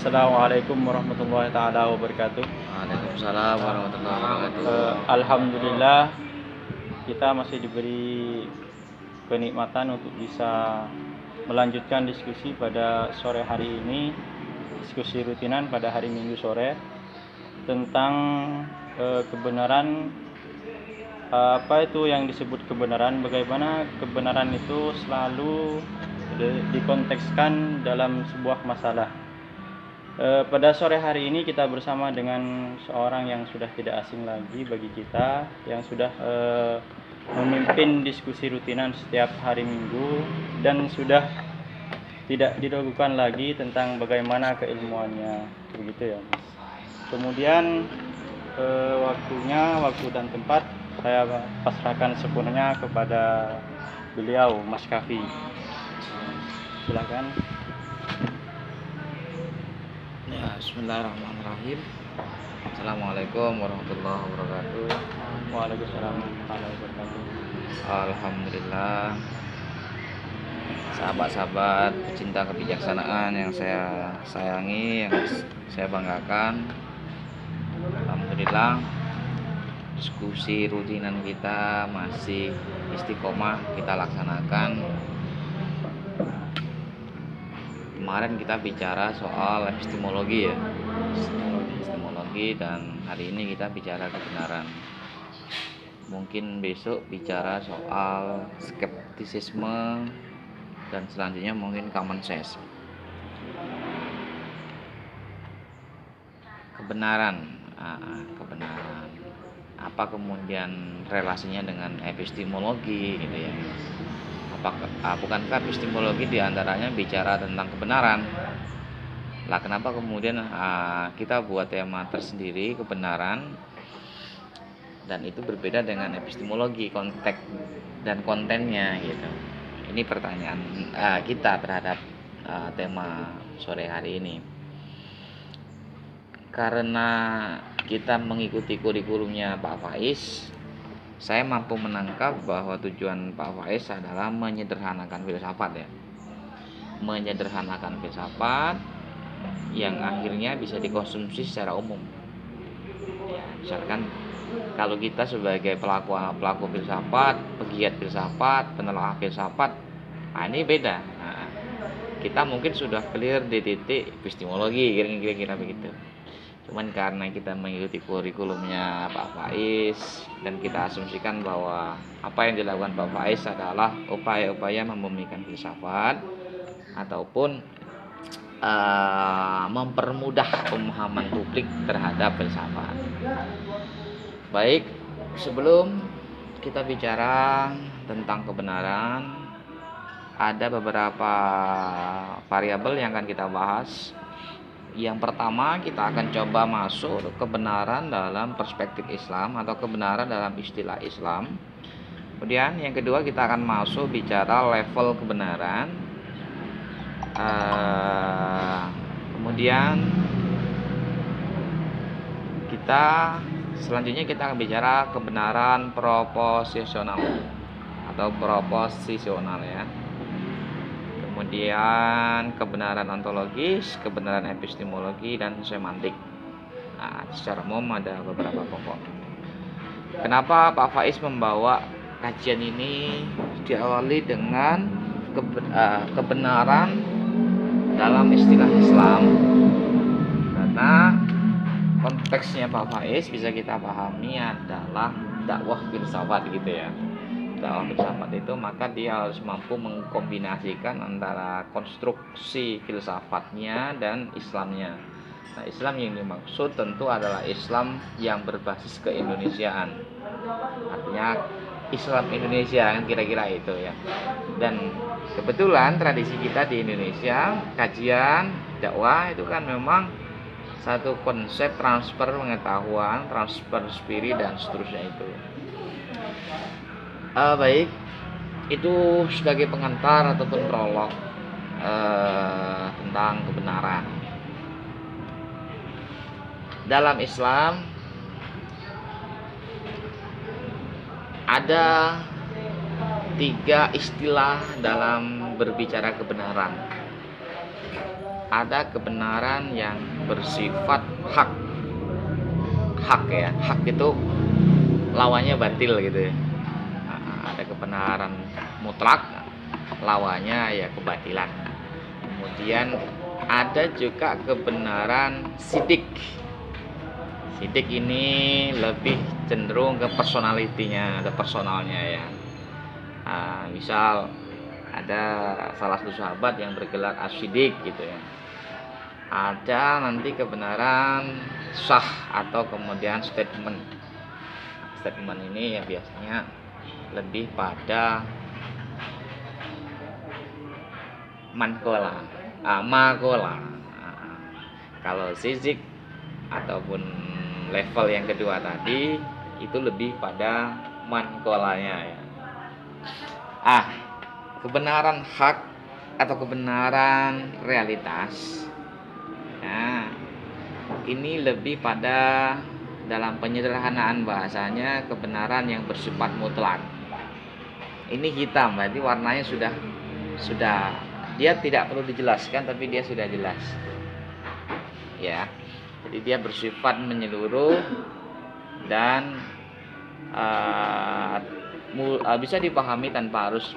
Assalamualaikum warahmatullahi taala wabarakatuh. Waalaikumsalam warahmatullahi wabarakatuh. Alhamdulillah kita masih diberi kenikmatan untuk bisa melanjutkan diskusi pada sore hari ini, diskusi rutinan pada hari Minggu sore tentang kebenaran. Apa itu yang disebut kebenaran? Bagaimana kebenaran itu selalu dikontekskan dalam sebuah masalah. Pada sore hari ini kita bersama dengan seorang yang sudah tidak asing lagi bagi kita, yang sudah memimpin diskusi rutinan setiap hari Minggu dan sudah tidak diragukan lagi tentang bagaimana keilmuannya, begitu ya, Mas. Kemudian waktu dan tempat saya pasrahkan sepenuhnya kepada beliau, Mas Kafi. Silakan. Ya, bismillahirrahmanirrahim. Assalamualaikum warahmatullahi wabarakatuh. Waalaikumsalam warahmatullahi wabarakatuh. Alhamdulillah, sahabat-sahabat pecinta kebijaksanaan yang saya sayangi, yang saya banggakan. Alhamdulillah, diskusi rutinan kita masih istiqomah kita laksanakan. Kemarin kita bicara soal epistemologi ya, epistemologi, dan hari ini kita bicara kebenaran. Mungkin besok bicara soal skeptisisme, dan selanjutnya mungkin common sense. Kebenaran, apa kemudian relasinya dengan epistemologi gitu ya? Bukankah epistemologi diantaranya bicara tentang kebenaran? Lah kenapa kemudian kita buat tema tersendiri kebenaran, dan itu berbeda dengan epistemologi, konteks dan kontennya gitu. Ini pertanyaan kita terhadap tema sore hari ini. Karena kita mengikuti kurikulumnya Pak Faiz, saya mampu menangkap bahwa tujuan Pak Faiz adalah menyederhanakan filsafat ya. Menyederhanakan filsafat yang akhirnya bisa dikonsumsi secara umum. Ya, misalkan kalau kita sebagai pelaku filsafat, pegiat filsafat, penelaah filsafat, ini beda. Kita mungkin sudah clear di titik epistemologi, kira-kira begitu. Cuman karena kita mengikuti kurikulumnya Pak Faiz, dan kita asumsikan bahwa apa yang dilakukan Pak Faiz adalah upaya-upaya membumikan filsafat ataupun mempermudah pemahaman publik terhadap filsafat. Baik, sebelum kita bicara tentang kebenaran, ada beberapa variabel yang akan kita bahas. Yang pertama, kita akan coba masuk kebenaran dalam perspektif Islam atau kebenaran dalam istilah Islam. Kemudian yang kedua, kita akan masuk bicara level kebenaran. Kemudian selanjutnya kita akan bicara kebenaran proposisional atau proposisional ya. Kemudian kebenaran ontologis, kebenaran epistemologi, dan semantik. Secara umum ada beberapa pokok. Kenapa Pak Faiz membawa kajian ini diawali dengan kebenaran dalam istilah Islam? Karena konteksnya Pak Faiz bisa kita pahami adalah dakwah filsafat gitu ya. Dakwah filsafat itu maka dia harus mampu mengkombinasikan antara konstruksi filsafatnya dan Islamnya. Nah, Islam yang dimaksud tentu adalah Islam yang berbasis keindonesiaan. Artinya Islam Indonesia kan kira-kira itu ya. Dan kebetulan tradisi kita di Indonesia, kajian dakwah itu kan memang satu konsep transfer pengetahuan, transfer spirit, dan seterusnya itu. Baik, itu sebagai pengantar ataupun prolog tentang kebenaran. Dalam Islam ada 3 istilah dalam berbicara kebenaran. ada kebenaran yang bersifat hak. Hak ya, hak itu lawannya batil gitu ya. Ada kebenaran mutlak, lawannya ya kebatilan. Kemudian ada juga kebenaran sidik. Sidik ini lebih cenderung ke personalitinya, ke personalnya ya. Misal ada salah satu sahabat yang bergelar as-sidik gitu ya. Ada nanti kebenaran sah atau kemudian statement. Statement ini ya biasanya lebih pada makola. Kalau sizik ataupun level yang kedua tadi itu lebih pada mankolanya ya. Kebenaran hak atau kebenaran realitas. Nah, ini lebih pada dalam penyederhanaan bahasanya kebenaran yang bersifat mutlak. Ini hitam, berarti warnanya sudah dia tidak perlu dijelaskan tapi dia sudah jelas. Ya. Jadi dia bersifat menyeluruh dan bisa dipahami tanpa harus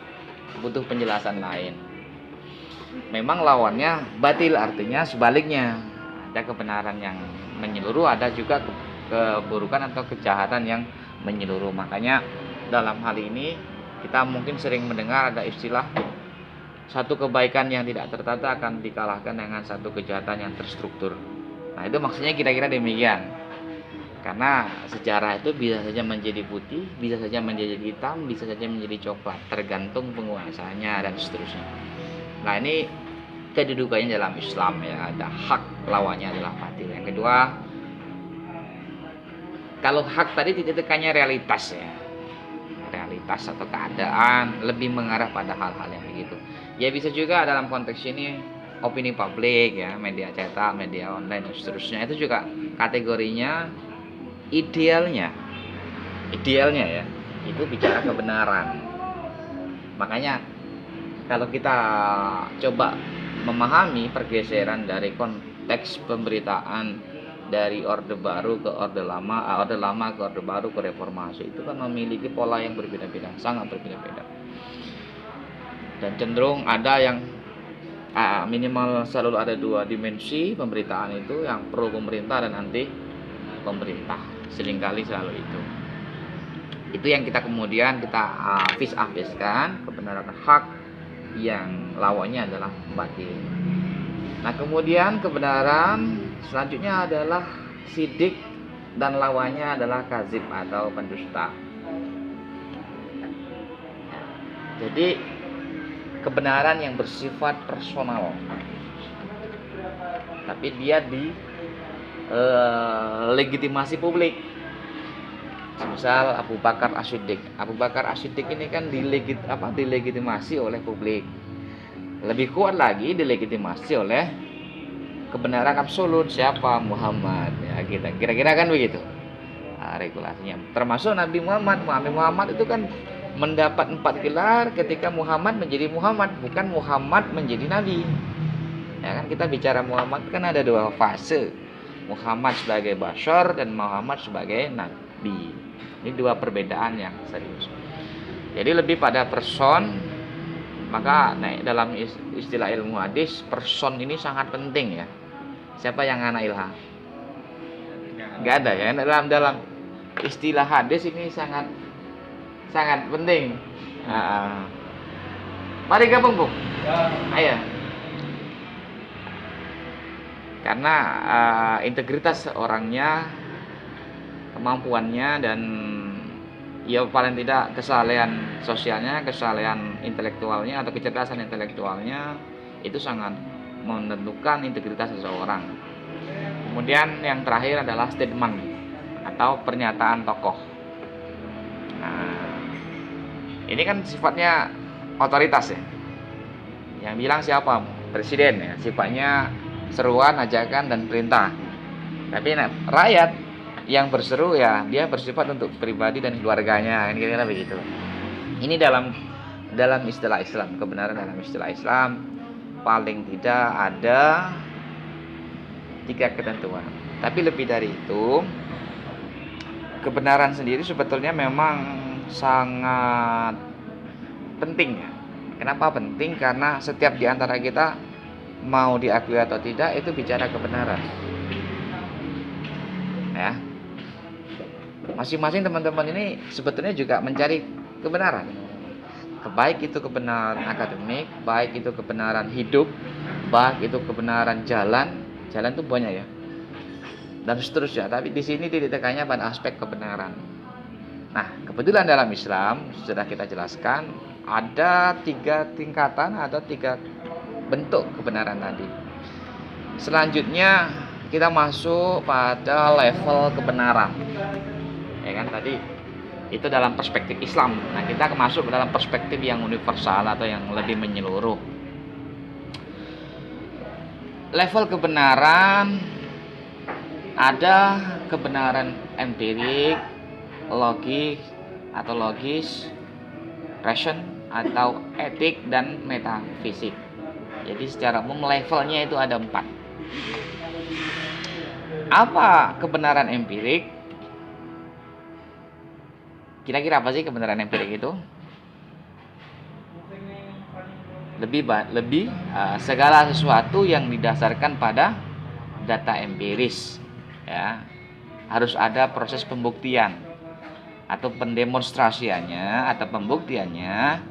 butuh penjelasan lain. Memang lawannya batil, artinya sebaliknya. Ada kebenaran yang menyeluruh, ada juga keburukan atau kejahatan yang menyeluruh. Makanya dalam hal ini kita mungkin sering mendengar ada istilah satu kebaikan yang tidak tertata akan dikalahkan dengan satu kejahatan yang terstruktur. Nah, itu maksudnya kira-kira demikian. Karena sejarah itu bisa saja menjadi putih, bisa saja menjadi hitam, bisa saja menjadi coklat, tergantung penguasanya dan seterusnya. Nah, ini kedudukannya dalam Islam ya, ada hak, lawannya adalah batil. Yang kedua, kalau hak tadi ditekannya realitas ya, realitas atau keadaan, lebih mengarah pada hal-hal yang begitu. Ya bisa juga dalam konteks ini opini publik ya, media cetak, media online dan seterusnya, itu juga kategorinya idealnya ya, itu bicara kebenaran. Makanya kalau kita coba memahami pergeseran dari konteks pemberitaan dari Orde Baru ke Orde Lama, Orde Lama ke Orde Baru ke Reformasi, itu kan memiliki pola yang berbeda-beda, sangat berbeda-beda. Dan cenderung ada yang minimal selalu ada dua dimensi pemberitaan itu, yang pro pemerintah dan anti pemerintah, seringkali selalu itu yang kita kemudian habiskan kebenaran hak yang lawannya adalah batil. Nah, kemudian kebenaran selanjutnya adalah sidik dan lawannya adalah kazib atau pendusta. Jadi kebenaran yang bersifat personal, tapi dia di legitimasi publik. Misal Abu Bakar As-Siddiq. Abu Bakar As-Siddiq ini kan dilegitimasi oleh publik. Lebih kuat lagi dilegitimasi oleh kebenaran absolut, siapa? Muhammad. Ya, kira-kira kan begitu. Regulasinya. Termasuk Nabi Muhammad itu kan mendapat 4 gelar ketika Muhammad menjadi Muhammad, bukan Muhammad menjadi nabi. Ya kan, kita bicara Muhammad kan ada 2 fase. Muhammad sebagai bashar dan Muhammad sebagai nabi. Ini 2 perbedaan yang serius. Jadi lebih pada person. Maka dalam istilah ilmu hadis, person ini sangat penting ya. Siapa yang anak ilham? Enggak ada ya. Dalam istilah hadis ini sangat penting. Mari gabung, Bu. Ayo. Karena integritas orangnya, kemampuannya, dan ya paling tidak kesalahan sosialnya, kesalahan intelektualnya atau kecerdasan intelektualnya itu sangat menentukan integritas seseorang. Kemudian yang terakhir adalah statement atau pernyataan tokoh. Nah, ini kan sifatnya otoritas ya. Yang bilang siapa? Presiden ya. Sifatnya seruan, ajakan, dan perintah. Tapi rakyat yang berseru ya dia bersifat untuk pribadi dan keluarganya, kira-kira begitu. Ini dalam istilah Islam, kebenaran dalam istilah Islam paling tidak ada 3 ketentuan. Tapi lebih dari itu, kebenaran sendiri sebetulnya memang sangat penting ya. Kenapa penting? Karena setiap di antara kita mau diakui atau tidak itu bicara kebenaran. Ya. Masing-masing teman-teman ini sebetulnya juga mencari kebenaran. Baik itu kebenaran akademik, baik itu kebenaran hidup, baik itu kebenaran jalan itu banyak ya. Dan seterusnya. Tapi di sini titik tekannya pada aspek kebenaran. Nah, kebetulan dalam Islam sudah kita jelaskan ada 3 tingkatan, ada 3 bentuk kebenaran tadi. Selanjutnya kita masuk pada level kebenaran. Ya kan tadi itu dalam perspektif Islam. Nah, kita masuk dalam perspektif yang universal atau yang lebih menyeluruh. Level kebenaran ada kebenaran empirik, logis, ration atau etik dan metafisik. Jadi secara umum levelnya itu ada 4. Apa kebenaran empirik? Kira-kira apa sih kebenaran empirik itu? Lebih segala sesuatu yang didasarkan pada data empiris, ya, harus ada proses pembuktian atau pendemonstrasiannya atau pembuktiannya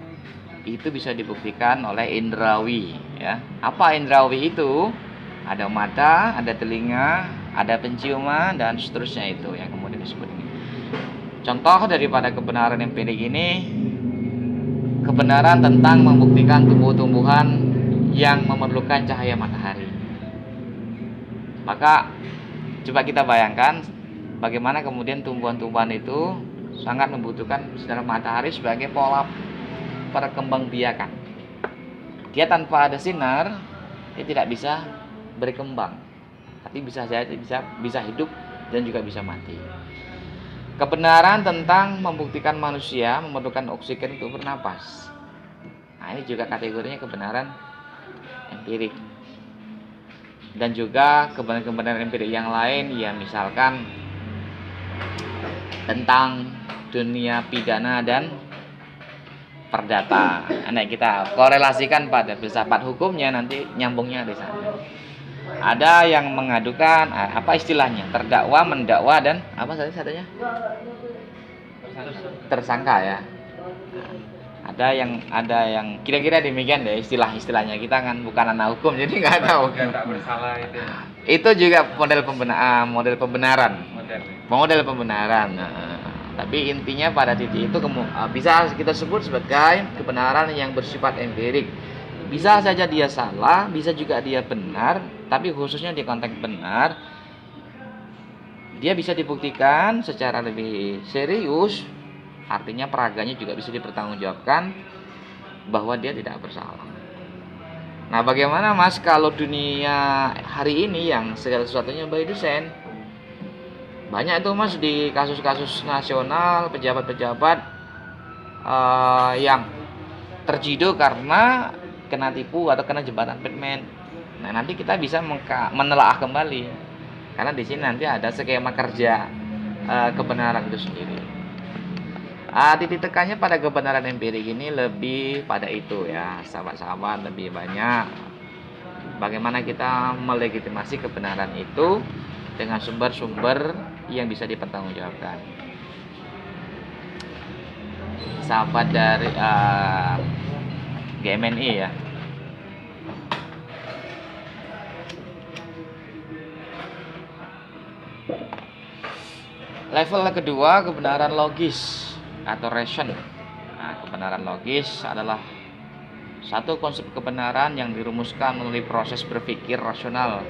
itu bisa dibuktikan oleh indrawi, ya. Apa indrawi itu? Ada mata, ada telinga, ada penciuman dan seterusnya itu yang kemudian disebut ini. Contoh daripada kebenaran empirik ini, kebenaran tentang membuktikan tumbuh-tumbuhan yang memerlukan cahaya matahari. Maka coba kita bayangkan bagaimana kemudian tumbuhan-tumbuhan itu sangat membutuhkan sinar matahari sebagai pola perkembangbiakan. Dia tanpa ada sinar, dia tidak bisa berkembang. Tapi bisa hidup dan juga bisa mati. Kebenaran tentang membuktikan manusia memerlukan oksigen untuk bernapas. Nah, ini juga kategorinya kebenaran empirik. Dan juga kebenaran empirik yang lain, ya misalkan tentang dunia pidana dan perdata. Nah, kita korelasikan pada filsafat hukumnya, nanti nyambungnya di sana. Ada yang mengadukan apa istilahnya? Terdakwa, mendakwa dan apa satunya? Tersangka ya. Ada yang kira-kira demikian deh istilah-istilahnya. Kita kan bukan anak hukum jadi nggak tahu. Tak bersalah itu. Itu juga model pembenaran. Tapi intinya pada titik itu bisa kita sebut sebagai kebenaran yang bersifat empirik. Bisa saja dia salah, bisa juga dia benar, tapi khususnya di konteks benar, dia bisa dibuktikan secara lebih serius, artinya peraganya juga bisa dipertanggungjawabkan bahwa dia tidak bersalah. Nah, bagaimana Mas kalau dunia hari ini yang segala sesuatunya by design? Banyak itu Mas di kasus-kasus nasional, pejabat-pejabat yang terjidu karena kena tipu atau kena jebakan Batman. Nah, nanti kita bisa menelaah kembali karena di sini nanti ada skema kerja kebenaran itu sendiri. Titik tekannya pada kebenaran empirik ini lebih pada itu ya, sahabat-sahabat, lebih banyak bagaimana kita melegitimasi kebenaran itu dengan sumber-sumber yang bisa dipertanggungjawabkan. Sahabat dari GMNI ya. Level kedua, kebenaran logis atau ration. Nah, kebenaran logis adalah satu konsep kebenaran yang dirumuskan melalui proses berpikir rasional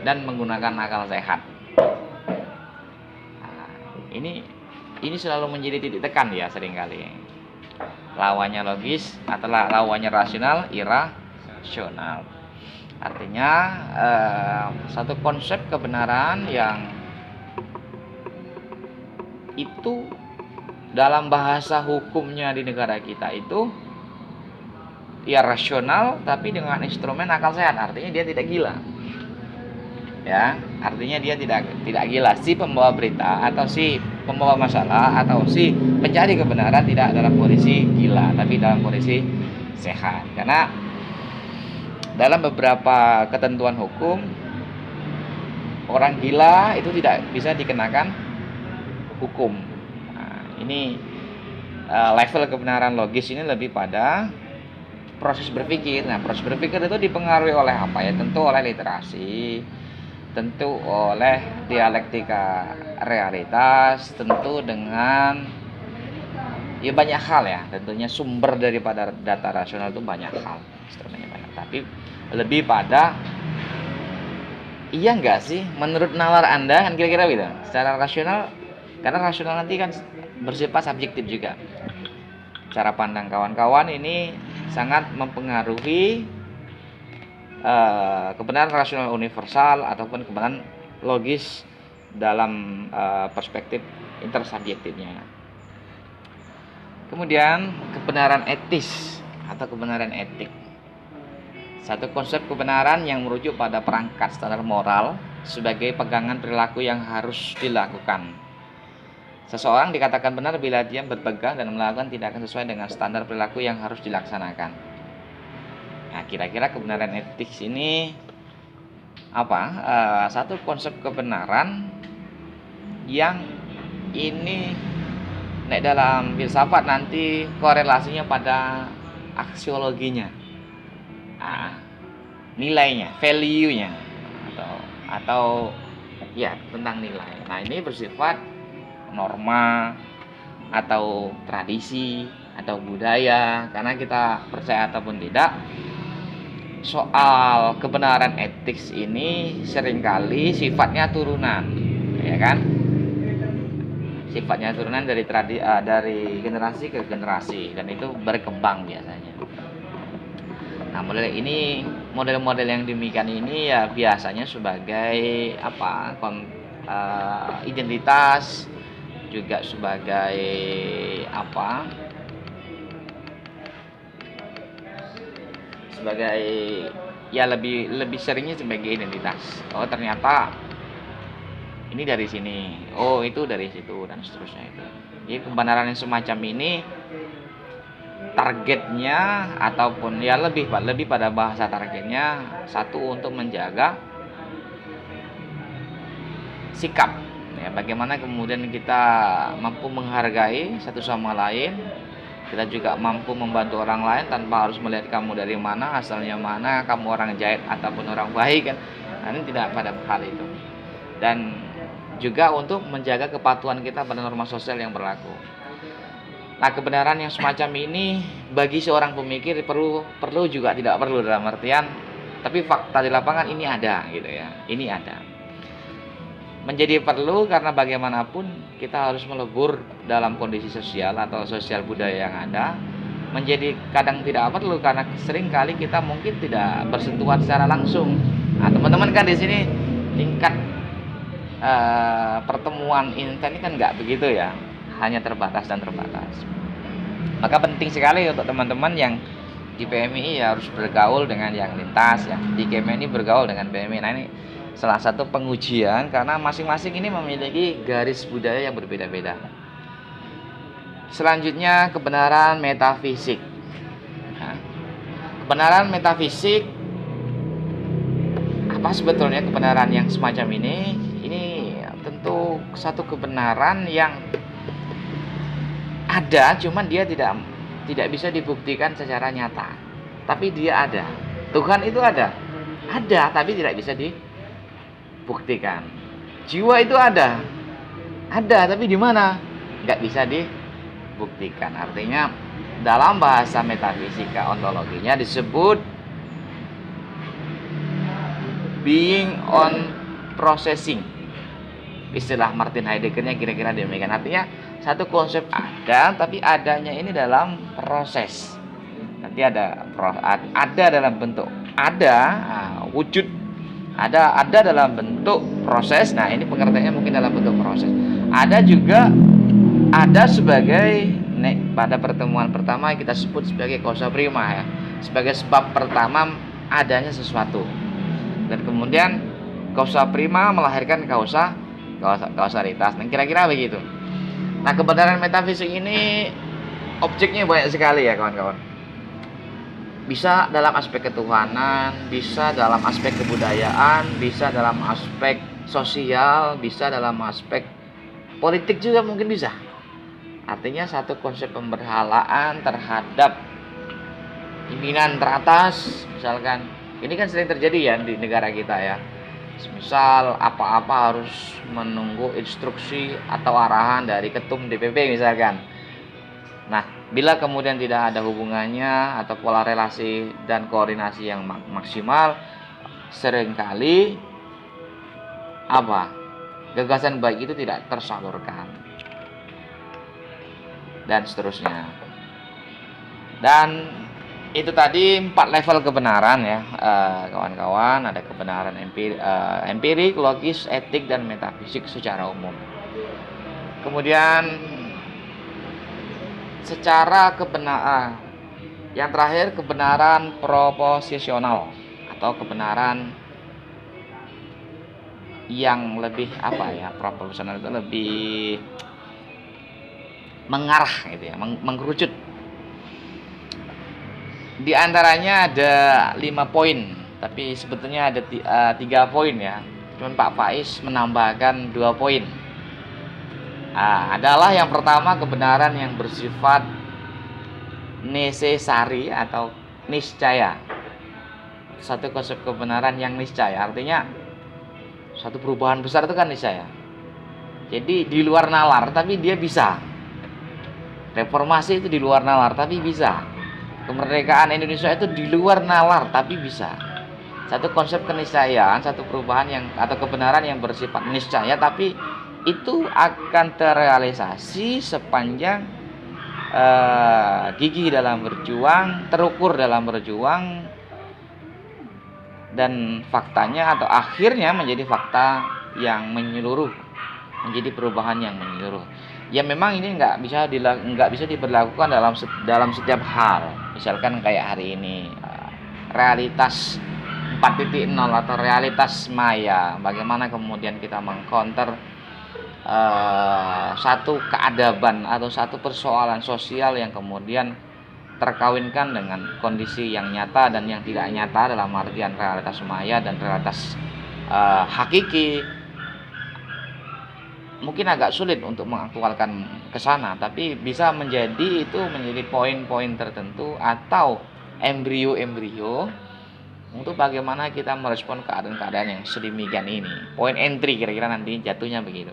dan menggunakan akal sehat. Nah, ini selalu menjadi titik tekan ya seringkali. Lawannya logis atau lawannya rasional, irasional. Artinya satu konsep kebenaran yang itu dalam bahasa hukumnya di negara kita itu ya rasional tapi dengan instrumen akal sehat, artinya dia tidak gila. ya, artinya dia tidak gila. Si pembawa berita atau si pembawa masalah atau si pencari kebenaran tidak dalam kondisi gila, tapi dalam kondisi sehat. Karena dalam beberapa ketentuan hukum, orang gila itu tidak bisa dikenakan hukum. Nah, ini level kebenaran logis ini lebih pada proses berpikir. Nah, proses berpikir itu dipengaruhi oleh apa ya? Tentu oleh literasi, tentu oleh dialektika realitas, tentu dengan ya banyak hal ya. Tentunya sumber daripada data rasional itu banyak hal, instrumennya banyak. Tapi lebih pada iya enggak sih menurut nalar Anda kan kira-kira gitu. Secara rasional, karena rasional nanti kan bersifat subjektif juga. Cara pandang kawan-kawan ini sangat mempengaruhi kebenaran rasional universal ataupun kebenaran logis dalam perspektif intersubjektifnya. Kemudian kebenaran etis atau kebenaran etik. Satu konsep kebenaran yang merujuk pada perangkat standar moral sebagai pegangan perilaku yang harus dilakukan. Seseorang dikatakan benar bila dia berpegang dan melakukan tindakan sesuai dengan standar perilaku yang harus dilaksanakan. Nah, kira-kira kebenaran etik ini apa? Satu konsep kebenaran yang ini dalam filsafat nanti korelasinya pada aksiologinya. Nilainya, value-nya atau ya tentang nilai. Nah, ini bersifat norma atau tradisi atau budaya, karena kita percaya ataupun tidak soal kebenaran etik ini seringkali sifatnya turunan, ya kan? Sifatnya turunan dari dari generasi ke generasi dan itu berkembang biasanya. Nah, model-model yang demikian ini ya biasanya sebagai apa? Identitas, juga sebagai apa? Sebagai ya lebih seringnya sebagai identitas. Oh, ternyata ini dari sini. Oh, itu dari situ dan seterusnya itu. Jadi kebenaran yang semacam ini targetnya ataupun ya lebih pada bahasa targetnya satu untuk menjaga sikap ya, bagaimana kemudian kita mampu menghargai satu sama lain, kita juga mampu membantu orang lain tanpa harus melihat kamu dari mana, asalnya mana, kamu orang jahat ataupun orang baik kan. Nah, ini tidak pada hal itu. Dan juga untuk menjaga kepatuhan kita pada norma sosial yang berlaku. Nah, kebenaran yang semacam ini bagi seorang pemikir perlu juga tidak perlu dalam artian, tapi fakta di lapangan ini ada gitu ya. Ini ada. Menjadi perlu karena bagaimanapun kita harus melebur dalam kondisi sosial atau sosial budaya yang ada. Menjadi kadang tidak perlu karena sering kali kita mungkin tidak bersentuhan secara langsung. Nah, teman-teman kan di sini tingkat pertemuan intent ini kan nggak begitu ya. Hanya terbatas. Maka penting sekali untuk teman-teman yang di PMI ya harus bergaul dengan yang lintas ya. Di KMI ini bergaul dengan PMI. Nah, ini salah satu pengujian karena masing-masing ini memiliki garis budaya yang berbeda-beda. Selanjutnya kebenaran metafisik. Nah, kebenaran metafisik apa sebetulnya kebenaran yang semacam ini? Ini tentu satu kebenaran yang ada, cuman dia tidak bisa dibuktikan secara nyata. Tapi dia ada. Tuhan itu ada, tapi tidak bisa dibuktikan. Jiwa itu ada, tapi di mana? Nggak bisa dibuktikan. Artinya dalam bahasa metafisika ontologinya disebut being on processing. Istilah Martin Heidegger-nya kira-kira demikian. Artinya satu konsep ada, tapi adanya ini dalam proses. Nanti ada dalam bentuk wujud, ada dalam bentuk proses. Nah, ini pengertiannya mungkin dalam bentuk proses. Ada juga ada sebagai pada pertemuan pertama kita sebut sebagai causa prima ya, sebagai sebab pertama adanya sesuatu. Dan kemudian Kausa prima melahirkan kausalitas. Nah, kira-kira begitu. Nah, kebenaran metafisik ini objeknya banyak sekali ya kawan-kawan. Bisa dalam aspek ketuhanan, bisa dalam aspek kebudayaan, bisa dalam aspek sosial, bisa dalam aspek politik juga mungkin bisa. Artinya satu konsep pemberhalaan terhadap pimpinan teratas, misalkan. Ini kan sering terjadi ya di negara kita ya. Misal apa-apa harus menunggu instruksi atau arahan dari ketum DPP misalkan. Nah, bila kemudian tidak ada hubungannya atau pola relasi dan koordinasi yang maksimal, seringkali gagasan baik itu tidak tersalurkan dan seterusnya. Dan itu tadi 4 level kebenaran ya kawan-kawan. Ada kebenaran empirik, logis, etik, dan metafisik secara umum. Kemudian secara kebenaran yang terakhir, kebenaran proposisional atau kebenaran yang lebih proposisional itu lebih mengarah gitu ya, mengkerucut. Di antaranya ada 5 poin, tapi sebetulnya ada 3 poin ya. Cuman Pak Faiz menambahkan 2 poin. Adalah yang pertama kebenaran yang bersifat nesesari atau niscaya. Satu konsep kebenaran yang niscaya, artinya satu perubahan besar itu kan niscaya. Jadi di luar nalar tapi dia bisa. Reformasi itu di luar nalar tapi bisa. Kemerdekaan Indonesia itu di luar nalar tapi bisa. Satu konsep keniscayaan, satu perubahan atau kebenaran yang bersifat niscaya, tapi itu akan terrealisasi sepanjang gigih dalam berjuang, terukur dalam berjuang, dan faktanya atau akhirnya menjadi fakta yang menyeluruh, menjadi perubahan yang menyeluruh. Ya memang ini nggak bisa diberlakukan dalam setiap hal. Misalkan kayak hari ini realitas 4.0 atau realitas maya, bagaimana kemudian kita mengcounter satu keadaban atau satu persoalan sosial yang kemudian terkawinkan dengan kondisi yang nyata dan yang tidak nyata, dalam artian realitas maya dan realitas hakiki. Mungkin agak sulit untuk mengaktualkan ke sana, tapi bisa menjadi poin-poin tertentu atau embrio-embrio untuk bagaimana kita merespon keadaan-keadaan yang sedemikian ini. Poin entry kira-kira nanti jatuhnya begitu.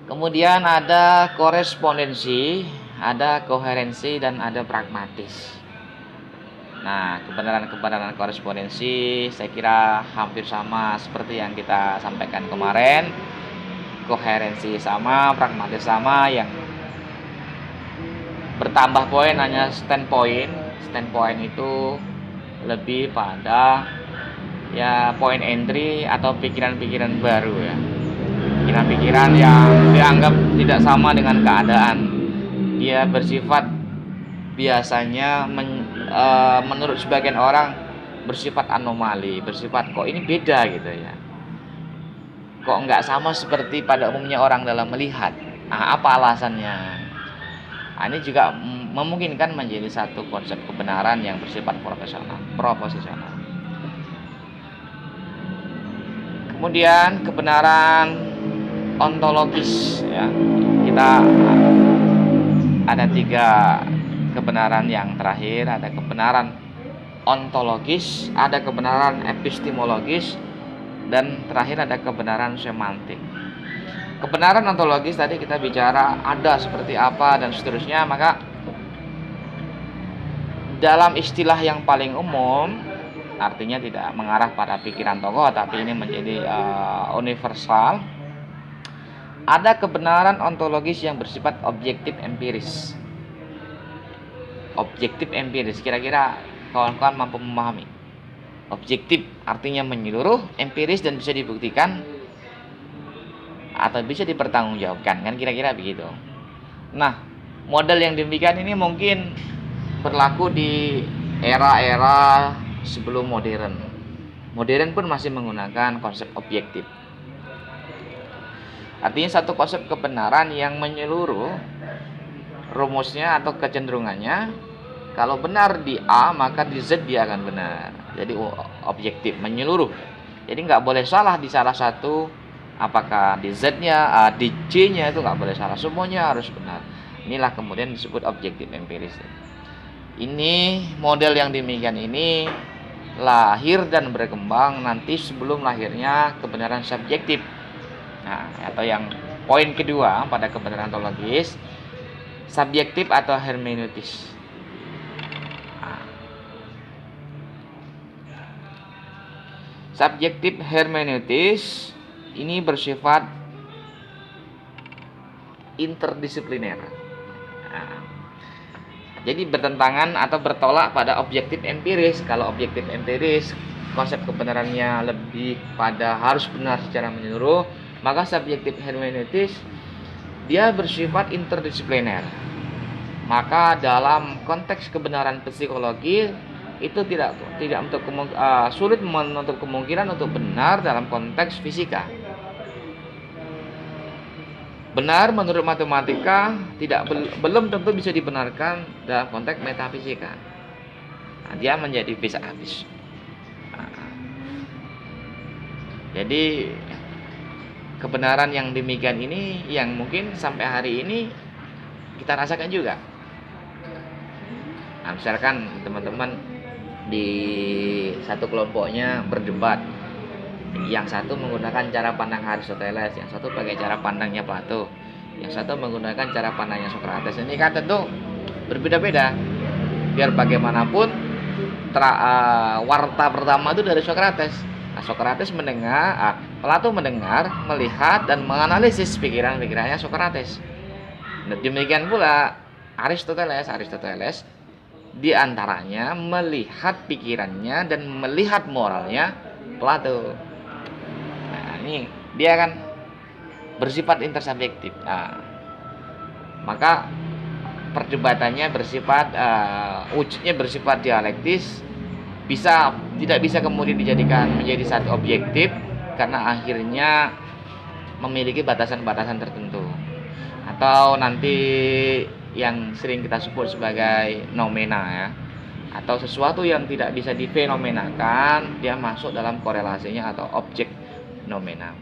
Kemudian ada korespondensi, ada koherensi, dan ada pragmatis. Nah, kebenaran korespondensi saya kira hampir sama seperti yang kita sampaikan kemarin. Koherensi sama, pragmatis sama, yang bertambah poin hanya standpoint. Standpoint itu lebih pada ya poin entry atau pikiran-pikiran baru ya. Pikiran-pikiran yang dianggap tidak sama dengan keadaan. Dia bersifat biasanya menurut sebagian orang bersifat anomali, bersifat kok ini beda gitu ya. Kok nggak sama seperti pada umumnya orang dalam melihat. Apa alasannya? Ini juga memungkinkan menjadi satu konsep kebenaran yang bersifat proposisional. Kemudian kebenaran ontologis ya. Kita ada 3 kebenaran yang terakhir. Ada kebenaran ontologis, ada kebenaran epistemologis, dan terakhir ada kebenaran semantik. Kebenaran ontologis tadi kita bicara ada seperti apa dan seterusnya. Maka dalam istilah yang paling umum, artinya tidak mengarah pada pikiran tokoh, tapi ini menjadi universal. Ada kebenaran ontologis yang bersifat objektif empiris. Objektif empiris, kira-kira kawan-kawan mampu memahami? Objektif artinya menyeluruh, empiris dan bisa dibuktikan atau bisa dipertanggungjawabkan, kan kira-kira begitu. Nah, model yang demikian ini mungkin berlaku di era-era sebelum modern. Modern pun masih menggunakan konsep objektif. Artinya satu konsep kebenaran yang menyeluruh, rumusnya atau kecenderungannya, kalau benar di A maka di Z dia akan benar. Jadi objektif, menyeluruh. Jadi nggak boleh salah di salah satu, apakah di Z-nya, di C-nya itu nggak boleh salah, semuanya harus benar. Inilah kemudian disebut objektif empiris. Ini model yang demikian ini lahir dan berkembang nanti sebelum lahirnya kebenaran subjektif. Nah, atau yang poin kedua pada kebenaran ontologis, subjektif atau hermeneutis. Subjektif hermeneutis ini bersifat interdisipliner. Jadi bertentangan atau bertolak pada objektif empiris. Kalau objektif empiris konsep kebenarannya lebih pada harus benar secara menyeluruh, maka subjektif hermeneutis dia bersifat interdisipliner. Maka dalam konteks kebenaran psikologi itu tidak untuk sulit menutup kemungkinan untuk benar dalam konteks fisika. Benar menurut matematika belum tentu bisa dibenarkan dalam konteks metafisika. Nah, dia menjadi bisa habis. Jadi kebenaran yang demikian ini yang mungkin sampai hari ini kita rasakan juga. Nah, misalkan teman-teman di satu kelompoknya berdebat, yang satu menggunakan cara pandang Aristoteles, yang satu pakai cara pandangnya Plato, yang satu menggunakan cara pandangnya Socrates. Ini kan tentu berbeda-beda. Biar bagaimanapun warta pertama itu dari Socrates. Nah, Socrates mendengar, Plato mendengar, melihat dan menganalisis pikiran-pikirannya Socrates. Nah, demikian pula Aristoteles di antaranya melihat pikirannya dan melihat moralnya Plato. Nah, ini dia kan bersifat intersubjektif. Nah, maka perdebatannya bersifat wujudnya bersifat dialektis, tidak bisa kemudian dijadikan menjadi satu objektif karena akhirnya memiliki batasan-batasan tertentu. Atau nanti yang sering kita sebut sebagai nomena ya, atau sesuatu yang tidak bisa difenomenakan, dia masuk dalam korelasinya atau objek nomena.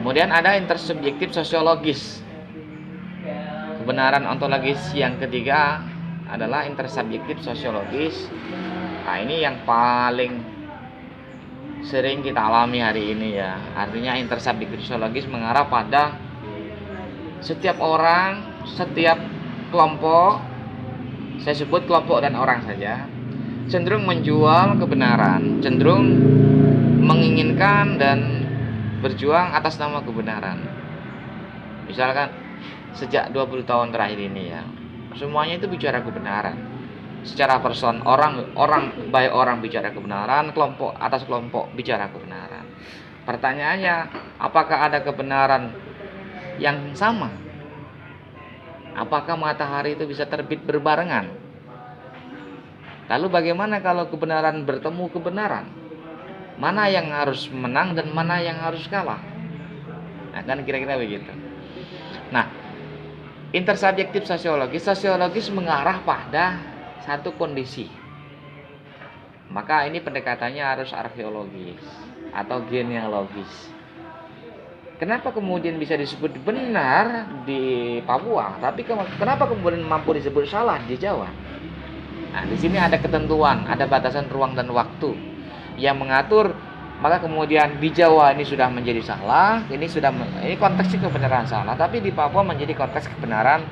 Kemudian ada intersubjektif sosiologis. Kebenaran ontologis yang ketiga adalah intersubjektif sosiologis. Nah, ini yang paling sering kita alami hari ini ya. Artinya intersubjektif sosiologis mengarah pada setiap orang, setiap kelompok, saya sebut kelompok dan orang saja, cenderung menjual kebenaran, cenderung menginginkan dan berjuang atas nama kebenaran. Misalkan sejak 20 tahun terakhir ini ya, semuanya itu bicara kebenaran. Secara person, baik orang bicara kebenaran, kelompok atas kelompok bicara kebenaran. Pertanyaannya, apakah ada kebenaran yang sama? Apakah matahari itu bisa terbit berbarengan? Lalu bagaimana kalau kebenaran bertemu kebenaran? Mana yang harus menang dan mana yang harus kalah? Nah, kan kira-kira begitu. Nah, intersubjektif sosiologis mengarah pada satu kondisi. Maka ini pendekatannya harus arkeologis atau genealogis. Kenapa kemudian bisa disebut benar di Papua, tapi kenapa kemudian mampu disebut salah di Jawa? Nah, di sini ada ketentuan, ada batasan ruang dan waktu yang mengatur. Maka kemudian di Jawa ini sudah menjadi salah, ini konteksnya kebenaran salah, tapi di Papua menjadi konteks kebenaran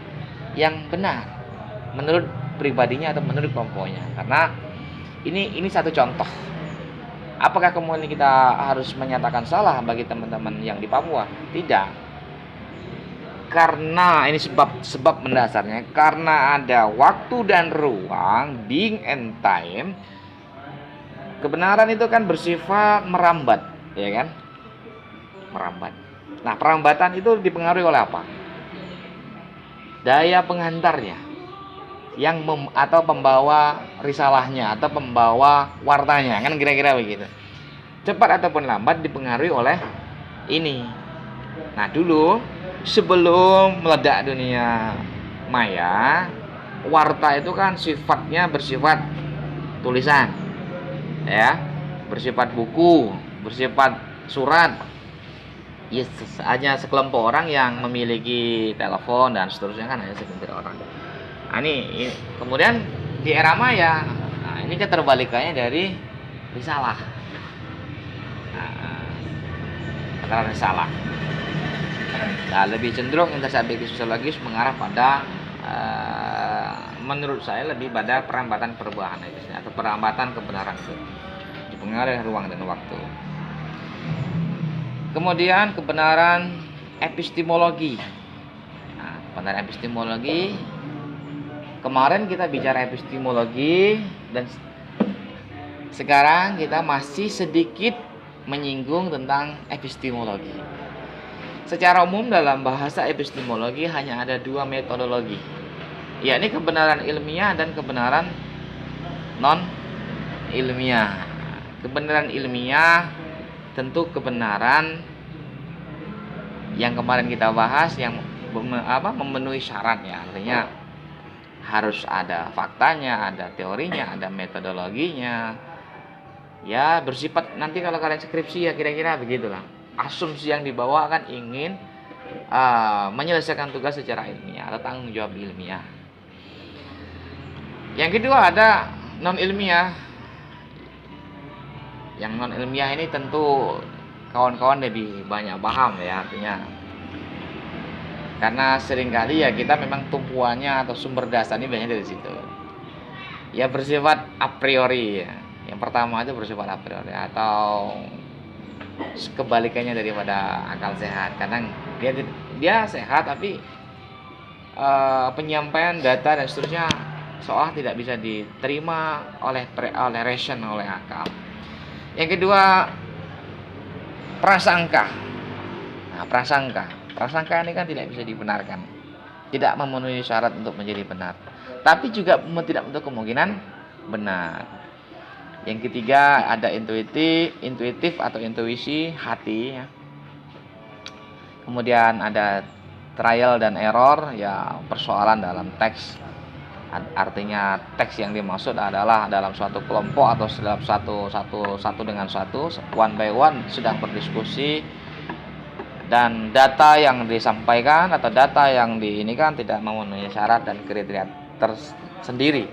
yang benar menurut pribadinya atau menurut kelompoknya. Karena ini satu contoh. Apakah kemudian kita harus menyatakan salah bagi teman-teman yang di Papua? Tidak. Karena ini sebab mendasarnya, karena ada waktu dan ruang, being and time. Kebenaran itu kan bersifat merambat, ya kan? Merambat. Nah, perambatan itu dipengaruhi oleh apa? Daya penghantarnya. atau pembawa risalahnya atau pembawa wartanya, kan kira-kira begitu. Cepat ataupun lambat dipengaruhi oleh ini. Nah, dulu sebelum meledak dunia maya, warta itu kan sifatnya bersifat tulisan, ya, bersifat buku, bersifat surat. Ya, hanya sekelompok orang yang memiliki telepon dan seterusnya, kan hanya segelintir orang. Nah, ini kemudian di era maya, nah, ini keterbalikannya dari risalah. Nah, risalah. Nah, lebih cenderung intersubjektif sosiologis mengarah pada menurut saya lebih pada perambatan perubahan itu atau perambatan kebenaran itu dipengaruhi oleh ruang dan waktu. Kemudian kebenaran epistemologi. Nah, kebenaran epistemologi, kemarin kita bicara epistemologi dan sekarang kita masih sedikit menyinggung tentang epistemologi. Secara umum dalam bahasa epistemologi hanya ada dua metodologi, yakni kebenaran ilmiah dan kebenaran non ilmiah. Kebenaran ilmiah tentu kebenaran yang kemarin kita bahas yang memenuhi syarat, ya, artinya harus ada faktanya, ada teorinya, ada metodologinya, ya, bersifat nanti kalau kalian skripsi ya kira-kira begitulah. Asumsi yang dibawa kan ingin menyelesaikan tugas secara ilmiah atau tanggung jawab ilmiah. Yang kedua ada non ilmiah. Yang non ilmiah ini tentu kawan-kawan lebih banyak paham, ya, artinya karena seringkali ya kita memang tumpuannya atau sumber dasarnya banyak dari situ. Ya, bersifat a priori, ya. Yang pertama itu bersifat a priori atau kebalikannya daripada akal sehat. Kadang dia sehat tapi penyampaian data dan seterusnya seolah tidak bisa diterima oleh ration, oleh akal. Yang kedua, prasangka. Nah, prasangka ini kan tidak bisa dibenarkan, tidak memenuhi syarat untuk menjadi benar, tapi juga tidak untuk kemungkinan benar. Yang ketiga ada intuitif atau intuisi hati, ya. Kemudian ada trial dan error, ya, persoalan dalam teks. Artinya teks yang dimaksud adalah dalam suatu kelompok atau dalam satu dengan satu, one by one sedang berdiskusi, dan data yang disampaikan atau data yang diinikan tidak memenuhi syarat dan kriteria tersendiri.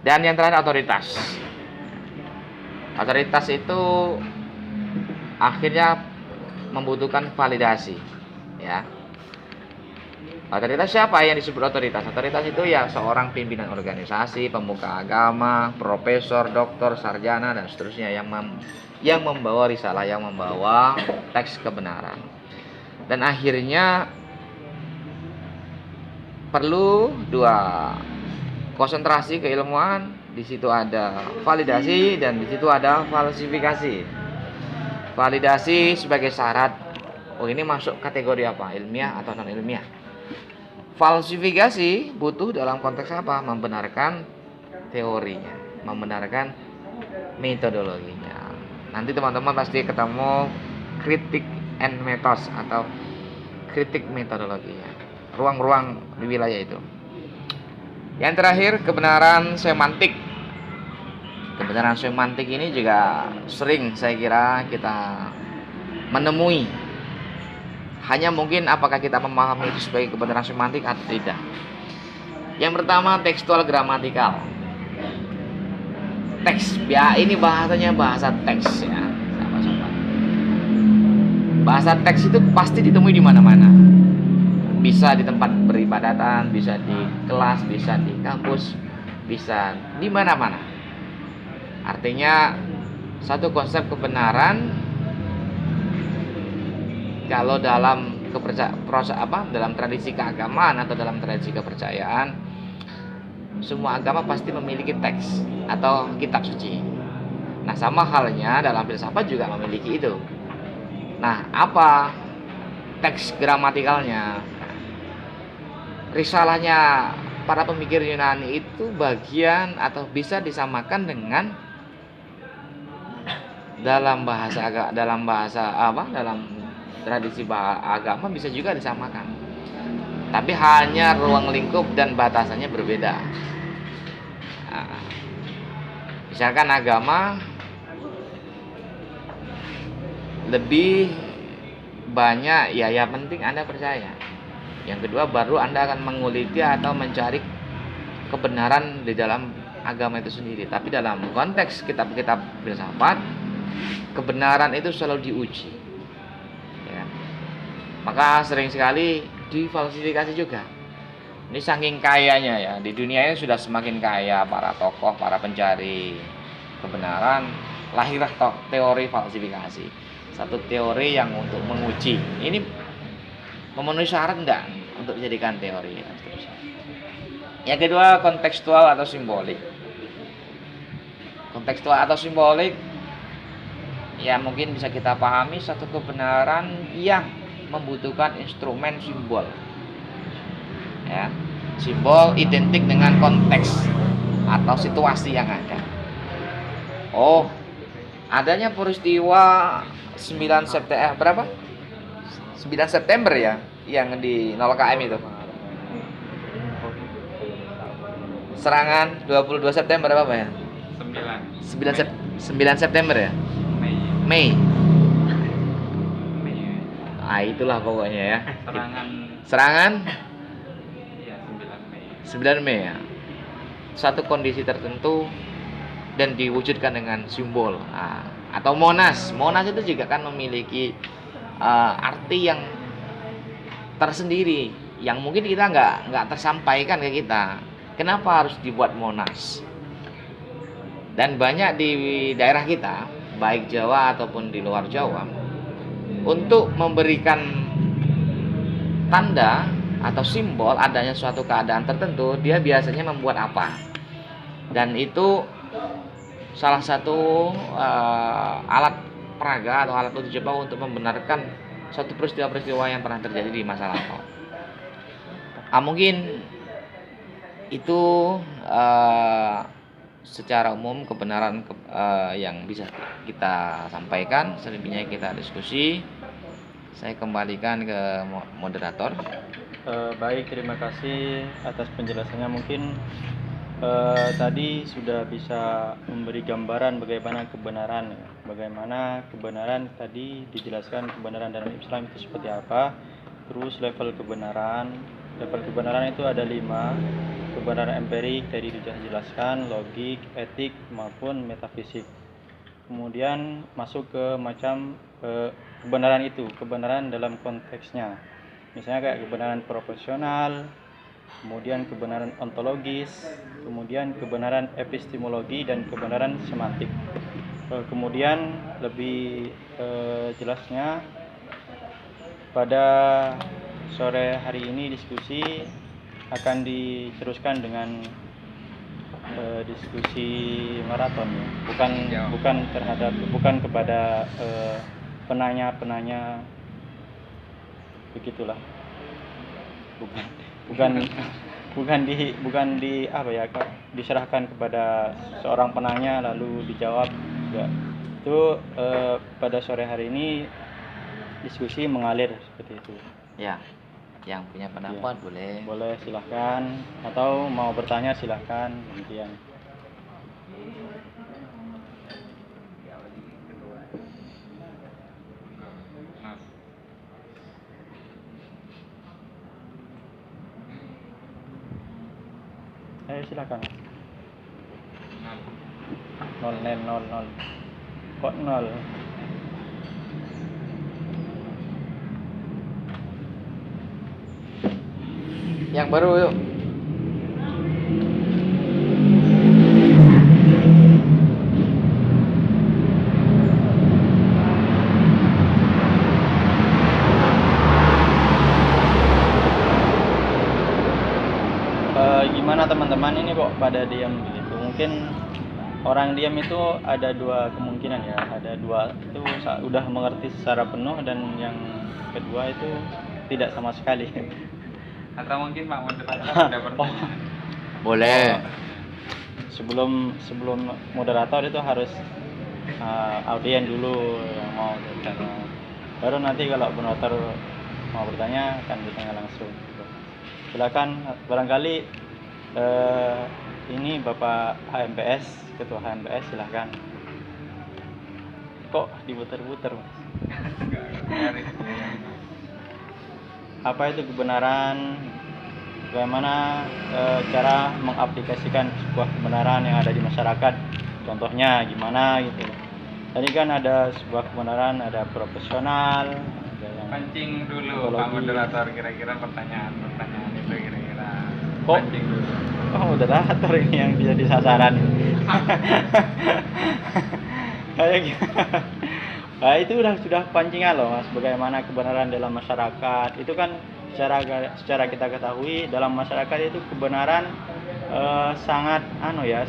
Dan yang terakhir otoritas. Otoritas itu akhirnya membutuhkan validasi, ya. Otoritas siapa yang disebut otoritas? Otoritas itu ya seorang pimpinan organisasi, pemuka agama, profesor, doktor, sarjana dan seterusnya yang membawa risalah, yang membawa teks kebenaran. Dan akhirnya perlu dua konsentrasi keilmuan. Di situ ada validasi dan di situ ada falsifikasi. Validasi sebagai syarat, oh ini masuk kategori apa? Ilmiah atau non ilmiah. Falsifikasi butuh dalam konteks apa? Membenarkan teorinya, membenarkan metodologinya. Nanti teman-teman pasti ketemu kritik and methods atau kritik metodologinya, ruang-ruang di wilayah itu. Yang terakhir, kebenaran semantik. Kebenaran semantik ini juga sering saya kira kita menemui. Hanya mungkin apakah kita memahami itu sebagai kebenaran semantik atau tidak. Yang pertama, tekstual gramatikal. Teks, ya, ini bahasanya bahasa teks, ya, sahabat-sahabat. Bahasa teks itu pasti ditemui di mana-mana. Bisa di tempat beribadatan, bisa di kelas, bisa di kampus, bisa di mana-mana. Artinya satu konsep kebenaran kalau dalam dalam tradisi keagamaan atau dalam tradisi kepercayaan, semua agama pasti memiliki teks atau kitab suci. Nah, sama halnya dalam filsafat juga memiliki itu. Nah, apa teks gramatikalnya? Risalahnya para pemikir Yunani itu bagian atau bisa disamakan dengan dalam tradisi agama bisa juga disamakan. Tapi hanya ruang lingkup dan batasannya berbeda. Nah, misalkan agama lebih banyak ya penting Anda percaya. Yang kedua baru Anda akan menguliti atau mencari kebenaran di dalam agama itu sendiri. Tapi dalam konteks kitab-kitab filsafat, kebenaran itu selalu diuji, ya. Maka sering sekali difalsifikasi juga. Ini saking kayanya ya, di dunia ini sudah semakin kaya para tokoh, para pencari kebenaran, lahirlah teori falsifikasi. Satu teori yang untuk menguji ini memenuhi syarat enggak untuk dijadikan teori dan seterusnya. Yang kedua, kontekstual atau simbolik. Kontekstual atau simbolik ya mungkin bisa kita pahami satu kebenaran yang membutuhkan instrumen simbol. Ya, simbol identik dengan konteks atau situasi yang ada. Oh, adanya peristiwa 9 September berapa? 9 September ya, yang di 0 KM itu. Serangan 22 September apa ya? 9 September ya? Mei. Ah, itulah pokoknya ya. Serangan ya, 9 Mei ya. Satu kondisi tertentu dan diwujudkan dengan simbol. Atau Monas. Monas itu juga kan memiliki arti yang tersendiri yang mungkin kita nggak tersampaikan ke kita. Kenapa harus dibuat Monas? Dan banyak di daerah kita, baik Jawa ataupun di luar Jawa, untuk memberikan tanda atau simbol adanya suatu keadaan tertentu, dia biasanya membuat apa? Dan itu salah satu alat peraga atau alat uji coba untuk membenarkan suatu peristiwa-peristiwa yang pernah terjadi di masa lampau. Mungkin itu secara umum kebenaran yang bisa kita sampaikan. Selebihnya kita diskusi. Saya kembalikan ke moderator. Baik, terima kasih atas penjelasannya. Mungkin tadi sudah bisa memberi gambaran bagaimana kebenaran. Bagaimana kebenaran tadi dijelaskan, kebenaran dalam Islam itu seperti apa. Terus level kebenaran itu ada 5. Kebenaran empirik tadi sudah dijelaskan, logik, etik maupun metafisik. Kemudian masuk ke macam kebenaran itu, kebenaran dalam konteksnya. Misalnya kayak kebenaran proporsional, kemudian kebenaran ontologis, kemudian kebenaran epistemologi dan kebenaran semantik. Kemudian lebih jelasnya pada sore hari ini diskusi akan diteruskan dengan diskusi maraton ya. Bukan kepada penanya begitulah. Bukan diserahkan kepada seorang penanya lalu dijawab enggak. Itu pada sore hari ini diskusi mengalir seperti itu. Ya. Yang punya pendapat ya. Boleh silahkan, atau mau bertanya silahkan. Demikian. Silakan. 0. Kok 0? Yang baru yuk. Gimana teman-teman ini kok pada diam begitu? Mungkin orang diam itu ada 2 kemungkinan ya. Ada 2 itu udah mengerti secara penuh dan yang kedua itu tidak sama sekali. Atau mungkin Pak moderator sudah bertanya. Boleh. Sebelum moderator itu harus audien dulu yang mau bertanya. Baru nanti kalau moderator mau bertanya akan bertanya langsung. Silakan, barangkali ini Bapak HMPS, Ketua HMPS, silakan. Kok diputer-puter, Mas? Apa itu kebenaran? Bagaimana cara mengaplikasikan sebuah kebenaran yang ada di masyarakat? Contohnya gimana gitu. Tadi kan ada sebuah kebenaran, ada profesional, ada yang Pancing dulu Pak moderator, kira-kira pertanyaan itu kira-kira. Kok? Pancing dulu. Oh, moderator ini yang bisa disasaran. Kayak gitu. Nah, itu sudah pancingan loh, Mas. Bagaimana kebenaran dalam masyarakat? Itu kan secara kita ketahui dalam masyarakat itu kebenaran sangat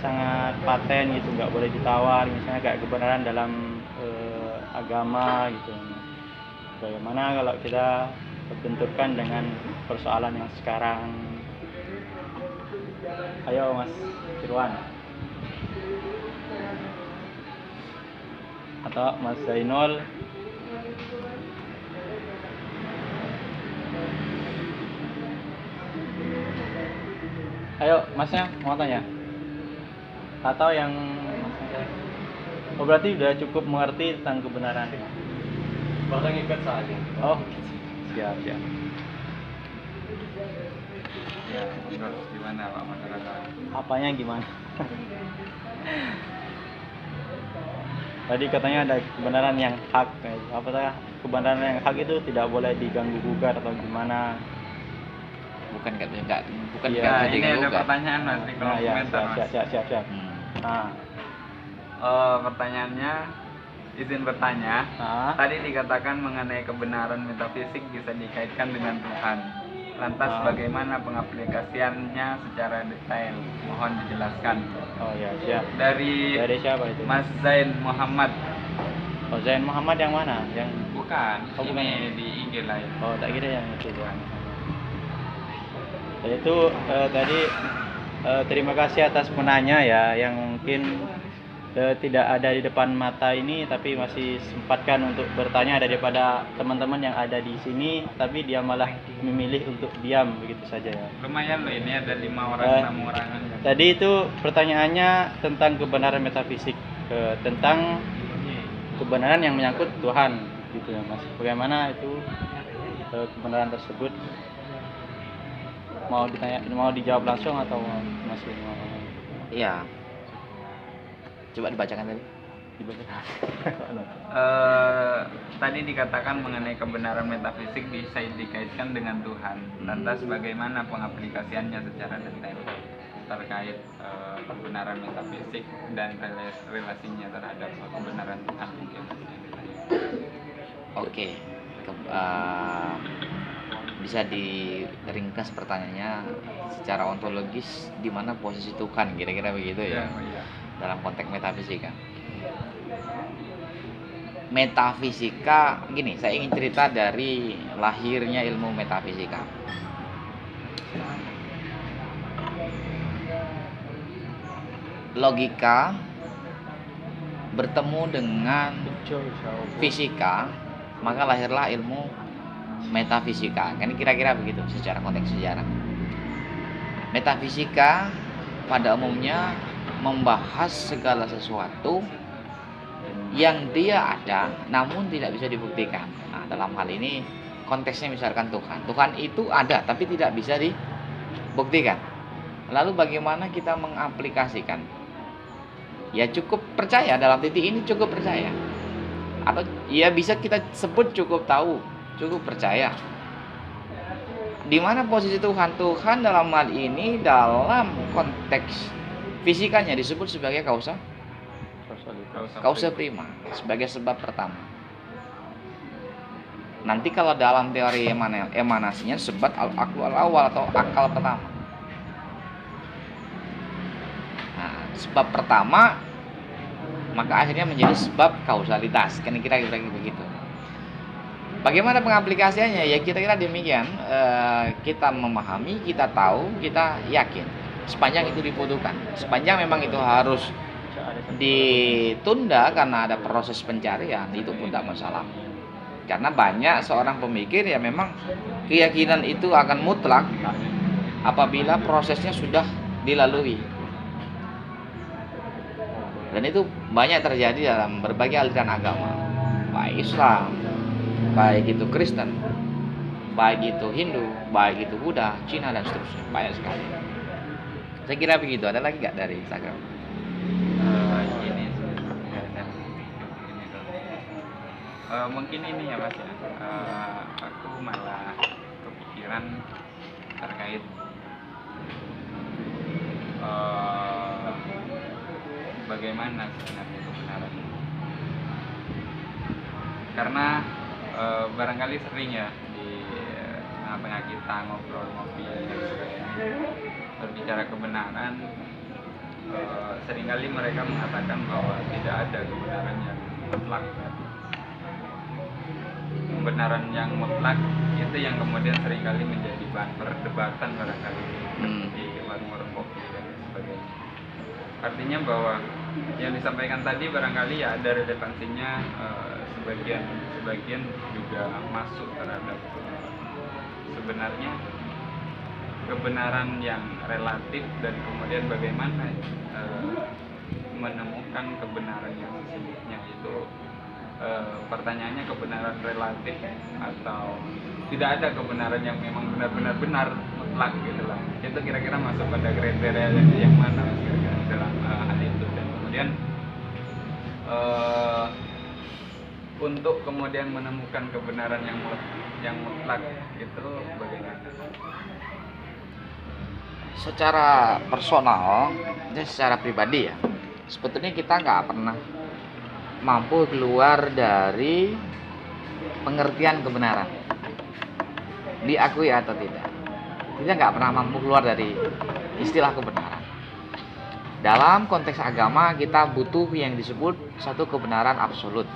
sangat paten gitu, nggak boleh ditawar. Misalnya kayak kebenaran dalam agama gitu. Bagaimana kalau kita benturkan dengan persoalan yang sekarang? Ayo Mas Irwan atau Mas Zainul. Ayo Masnya mau tanya atau yang berarti udah cukup mengerti tentang kebenaran. Bakal ngikut saja. Oh siap. Ya, menurut gimana Pak moderator? Apanya gimana? Tadi katanya ada kebenaran yang hak. Apakah kebenaran yang hak itu tidak boleh diganggu gugat atau gimana? Bukan Iya. bisa Ya, ini ada diganggu. pertanyaan Mas di kolom Nah, ya, komentar Mas. siap. Nah, Pertanyaannya, izin bertanya. Tadi dikatakan mengenai kebenaran metafisik bisa dikaitkan dengan Tuhan. Lantas bagaimana pengaplikasiannya secara detail? Mohon dijelaskan. oh ya siap. Dari Dari siapa itu? Mas Zain Muhammad. Oh, Zain Muhammad yang mana? Yang Bukan, Oh, bukan. ini di IG lain. oh tak kira yang itu ya. Itu tadi terima kasih atas penanya ya, yang mungkin tidak ada di depan mata ini tapi masih sempatkan untuk bertanya daripada teman-teman yang ada di sini, tapi dia malah memilih untuk diam begitu saja ya. Lumayan loh, ini ada 5 orang, 6 orang. Tadi itu pertanyaannya tentang kebenaran metafisik, tentang kebenaran yang menyangkut Tuhan gitu ya Mas. Bagaimana itu kebenaran tersebut? Mau dijawab langsung atau masih mau? Iya. Coba dibacakan tadi. Tadi dikatakan mengenai kebenaran metafisik bisa dikaitkan dengan Tuhan. Lantas bagaimana pengaplikasiannya secara detail terkait kebenaran metafisik dan relasinya terhadap kebenaran Tuhan? Oke. Bisa diringkas pertanyaannya secara ontologis, di mana posisi Tuhan, kira-kira begitu ya. Iya. Dalam konteks metafisika. Metafisika, gini, saya ingin cerita dari lahirnya ilmu metafisika. Logika bertemu dengan fisika, maka lahirlah ilmu metafisika. Kan kira-kira begitu secara konteks sejarah. Metafisika pada umumnya membahas segala sesuatu yang dia ada namun tidak bisa dibuktikan. Nah, dalam hal ini konteksnya misalkan Tuhan itu ada tapi tidak bisa dibuktikan. Lalu bagaimana kita mengaplikasikan? Ya cukup percaya, dalam titik ini cukup percaya, atau ya bisa kita sebut cukup tahu, cukup percaya. Di mana posisi Tuhan? Tuhan dalam hal ini dalam konteks fisikanya disebut sebagai kausa prima, sebagai sebab pertama. Nanti kalau dalam teori emanasinya sebab al-aqlu al-awwal atau akal pertama. Nah, sebab pertama maka akhirnya menjadi sebab kausalitas. Kan kira-kira begitu. Bagaimana pengaplikasiannya? Ya kira-kira demikian. Kita memahami, kita tahu, kita yakin. sepanjang itu dibutuhkan. Sepanjang memang itu harus Ada satu ditunda karena ada proses pencarian, itu pun tidak masalah. Karena banyak seorang pemikir ya memang keyakinan itu akan mutlak apabila prosesnya sudah dilalui. Dan itu banyak terjadi dalam berbagai aliran agama, baik Islam, baik itu Kristen, baik itu Hindu, baik itu Buddha, Cina dan seterusnya, banyak sekali. Saya kira begitu. Ada lagi nggak dari Instagram? Ini mungkin ini ya Mas ya. Aku malah kepikiran terkait bagaimana sebenarnya kebenaran. Karena barangkali sering ya di tengah-tengah kita ngobrol ngopi berbicara kebenaran, seringkali mereka mengatakan bahwa tidak ada kebenaran yang mutlak. Kebenaran yang mutlak itu yang kemudian seringkali menjadi bahan perdebatan barangkali di warung kopi dan sebagainya. Artinya bahwa yang disampaikan tadi barangkali ya ada relevansinya, sebagian juga masuk terhadap sebenarnya kebenaran yang relatif dan kemudian bagaimana menemukan kebenaran yang sesungguhnya itu. Pertanyaannya kebenaran relatif atau tidak ada kebenaran yang memang benar-benar benar mutlak gitu lah. Itu kira-kira masuk pada kriteria yang mana kira-kira dalam hal itu. Dan kemudian untuk kemudian menemukan kebenaran yang mutlak itu bagaimana? Secara personal, secara pribadi ya, sebetulnya kita nggak pernah mampu keluar dari pengertian kebenaran, diakui atau tidak. Kita nggak pernah mampu keluar dari istilah kebenaran. Dalam konteks agama kita butuh yang disebut satu kebenaran absolut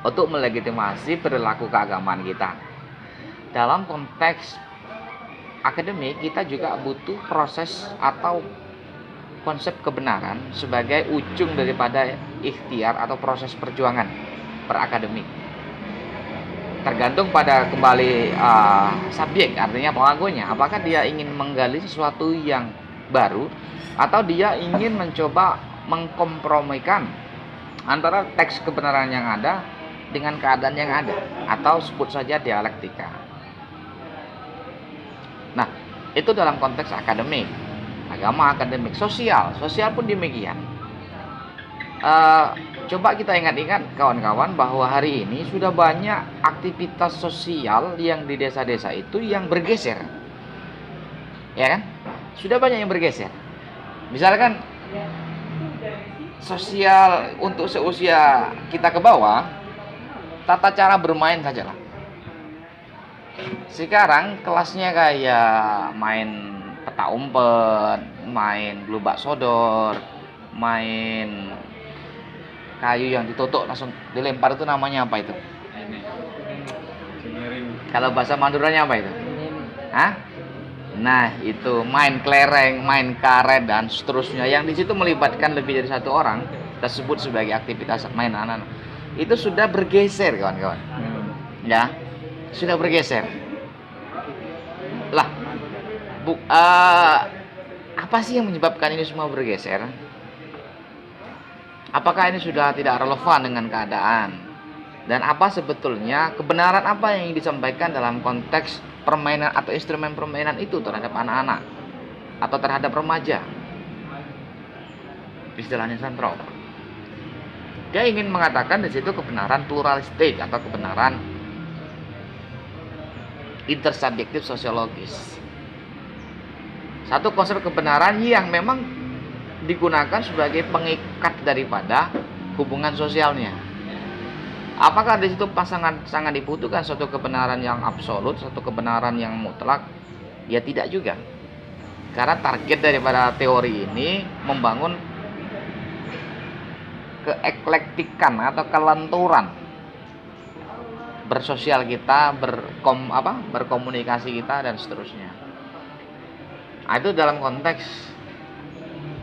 untuk melegitimasi perilaku keagamaan kita. Dalam konteks akademik kita juga butuh proses atau konsep kebenaran sebagai ujung daripada ikhtiar atau proses perjuangan berakademik. Tergantung pada kembali subjek, artinya pelakunya. Apakah dia ingin menggali sesuatu yang baru atau dia ingin mencoba mengkompromikan antara teks kebenaran yang ada dengan keadaan yang ada, atau sebut saja dialektika. Nah, itu dalam konteks akademik. Agama akademik, sosial pun demikian. Coba kita ingat-ingat kawan-kawan bahwa hari ini sudah banyak aktivitas sosial yang di desa-desa itu yang bergeser, ya kan? Sudah banyak yang bergeser. Misalkan sosial untuk seusia kita ke bawah, tata cara bermain sajalah. Sekarang kelasnya kayak main peta umpet, main gelubak sodor, main kayu yang ditutuk langsung dilempar, itu namanya apa itu? Kalau bahasa Maduranya apa itu? Hah? Nah, itu main kelereng, main karet dan seterusnya yang di situ melibatkan lebih dari satu orang, tersebut sebagai aktivitas main anak-anak. Itu sudah bergeser kawan-kawan. Ya, sudah bergeser. Lah, apa sih yang menyebabkan ini semua bergeser? Apakah ini sudah tidak relevan dengan keadaan? Dan apa sebetulnya kebenaran apa yang disampaikan dalam konteks permainan atau instrumen permainan itu terhadap anak-anak atau terhadap remaja? Istilahnya Santro. Dia ingin mengatakan di situ kebenaran pluralistik atau kebenaran intersubjektif sosiologis. Satu konsep kebenaran yang memang digunakan sebagai pengikat daripada hubungan sosialnya. Apakah di situ sangat dibutuhkan suatu kebenaran yang absolut, satu kebenaran yang mutlak? Ya tidak juga. Karena target daripada teori ini membangun keeklektikan atau kelenturan bersosial kita, berkomunikasi kita dan seterusnya. Itu dalam konteks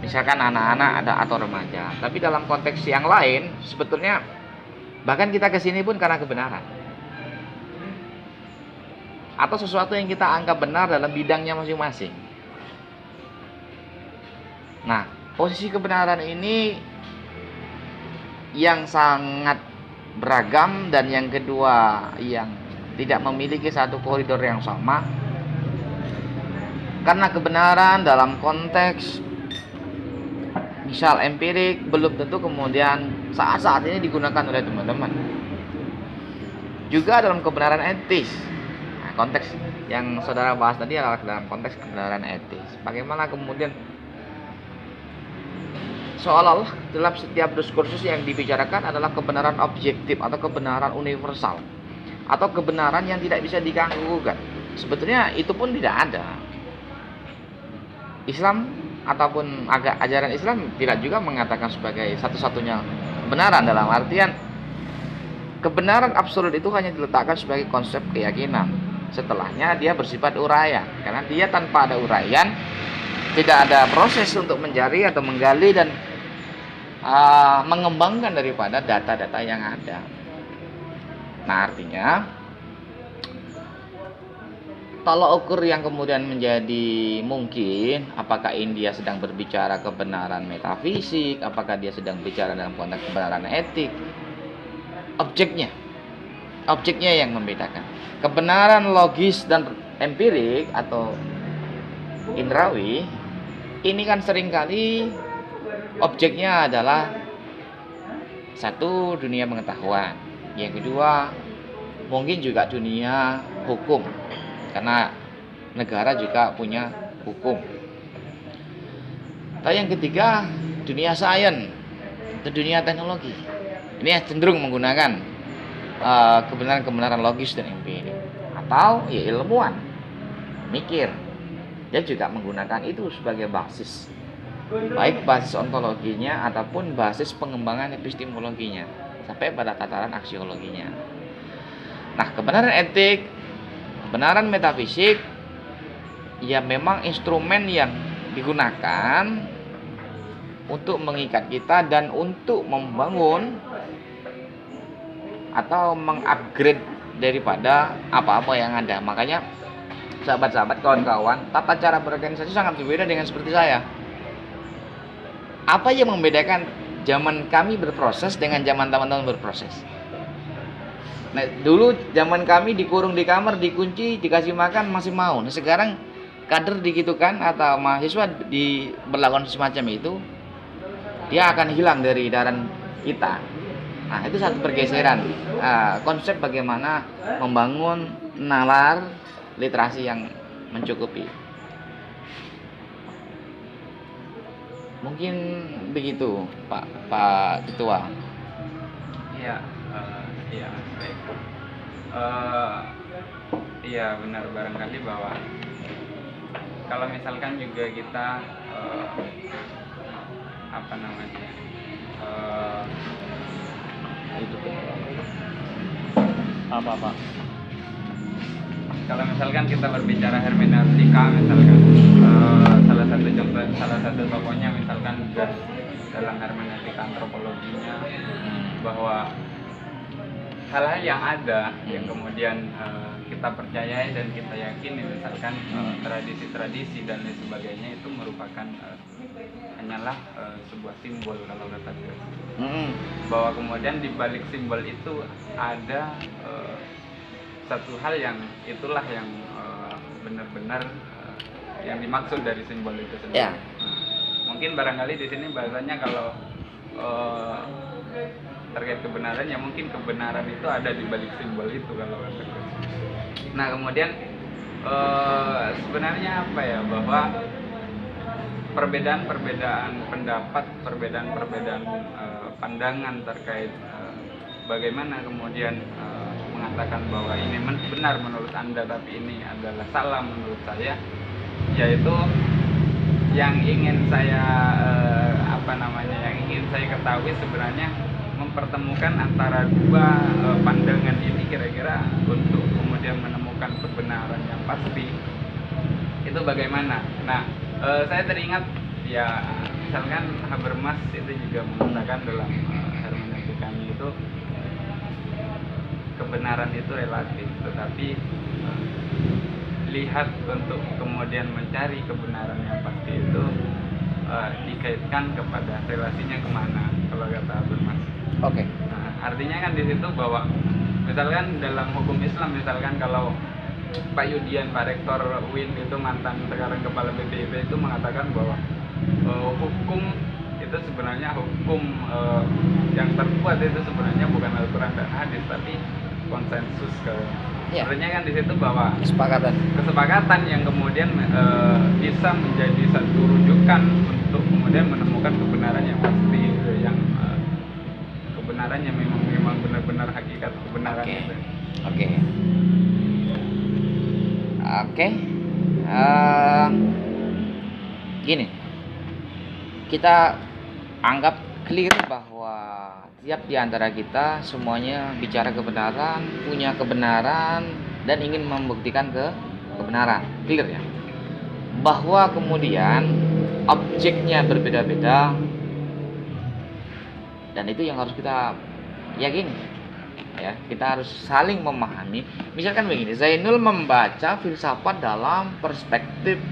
misalkan anak-anak ada atau remaja. Tapi dalam konteks yang lain, sebetulnya bahkan kita kesini pun karena kebenaran atau sesuatu yang kita anggap benar dalam bidangnya masing-masing. Nah, posisi kebenaran ini yang sangat beragam, dan yang kedua yang tidak memiliki satu koridor yang sama. Karena kebenaran dalam konteks misal empirik belum tentu kemudian saat-saat ini digunakan oleh teman-teman. Juga dalam kebenaran etis. Nah, konteks yang saudara bahas tadi adalah dalam konteks kebenaran etis. Bagaimana kemudian seolah-olah dalam setiap diskursus yang dibicarakan adalah kebenaran objektif atau kebenaran universal atau kebenaran yang tidak bisa diganggu-gugat. Sebetulnya itu pun tidak ada. Islam ataupun ajaran Islam tidak juga mengatakan sebagai satu-satunya kebenaran, dalam artian kebenaran absolut itu hanya diletakkan sebagai konsep keyakinan. Setelahnya dia bersifat uraian, karena dia tanpa ada uraian tidak ada proses untuk mencari atau menggali dan mengembangkan daripada data-data yang ada. Nah, artinya tolak ukur yang kemudian menjadi mungkin, apakah India sedang berbicara kebenaran metafisik, apakah dia sedang bicara dalam konteks kebenaran etik, objeknya yang membedakan. Kebenaran logis dan empirik atau indrawi ini kan seringkali objeknya adalah satu, dunia pengetahuan, yang kedua mungkin juga dunia hukum, karena negara juga punya hukum. Tapi yang ketiga, dunia sains atau dunia teknologi. Ini cenderung menggunakan kebenaran-kebenaran logis dan empirik. Atau ya ilmuwan, mikir. Dia juga menggunakan itu sebagai basis. Baik basis ontologinya ataupun basis pengembangan epistemologinya, sampai pada tataran aksiologinya. Nah, kebenaran etik, kebenaran metafisik, ya memang instrumen yang digunakan untuk mengikat kita dan untuk membangun atau mengupgrade daripada apa-apa yang ada. Makanya sahabat-sahabat, kawan-kawan, tata cara berorganisasi sangat berbeda dengan seperti saya. Apa yang membedakan zaman kami berproses dengan zaman teman-teman berproses? Nah, dulu zaman kami dikurung di kamar, dikunci, dikasih makan masih mau. Nah, sekarang kader digitukan atau mahasiswa diberlakukan semacam itu, dia akan hilang dari daran kita. Nah, itu satu pergeseran konsep bagaimana membangun nalar literasi yang mencukupi. Mungkin begitu, Pak Ketua. Iya, iya, baik. Iya, benar, barangkali bahwa kalau misalkan juga kita apa namanya Itu apa kalau misalkan kita berbicara hermeneutika, misalkan salah satu tokohnya misalkan dalam hermeneutika antropologinya, bahwa hal-hal yang ada yang kemudian kita percayai dan kita yakini, misalkan tradisi-tradisi dan lain sebagainya, itu merupakan hanyalah sebuah simbol kalau kata dia. Bahwa kemudian di balik simbol itu ada satu hal yang itulah yang benar-benar yang dimaksud dari simbol itu sendiri. Ya. Mungkin barangkali di sini bahasanya kalau terkait kebenaran, ya mungkin kebenaran itu ada di balik simbol itu kalau kata gue. Nah, kemudian sebenarnya apa ya, bahwa perbedaan-perbedaan pendapat, perbedaan-perbedaan pandangan terkait bagaimana kemudian mengatakan bahwa ini benar menurut Anda tapi ini adalah salah menurut saya, yaitu yang ingin saya yang ingin saya ketahui sebenarnya mempertemukan antara dua pandangan ini kira-kira untuk kemudian menemukan kebenaran yang pasti itu bagaimana. Nah, saya teringat ya misalkan Habermas itu juga mengatakan dalam hermeneutikanya itu kebenaran itu relatif, tetapi lihat untuk kemudian mencari kebenaran yang pasti itu dikaitkan kepada relasinya kemana, kalau kata Habermas. Oke. Nah, artinya kan di situ bahwa misalkan dalam hukum Islam, misalkan kalau Pak Yudian, Pak Rektor UIN itu mantan sekarang kepala BPIP itu mengatakan bahwa hukum itu sebenarnya hukum yang terkuat itu sebenarnya bukan Al-Quran dan hadis, tapi konsensus Ya. artinya kan di situ bahwa Kesepakatan yang kemudian bisa menjadi satu rujukan untuk kemudian menemukan kebenaran yang pasti, yang kebenaran yang memang benar-benar hakikat kebenaran Oke. itu. Oke. Gini, kita anggap clear bahwa tiap di antara kita semuanya bicara kebenaran, punya kebenaran, dan ingin membuktikan kebenaran. Clear ya? Bahwa kemudian objeknya berbeda-beda, dan itu yang harus kita yakini. Ya, kita harus saling memahami. Misalkan begini, Zainul membaca filsafat dalam perspektif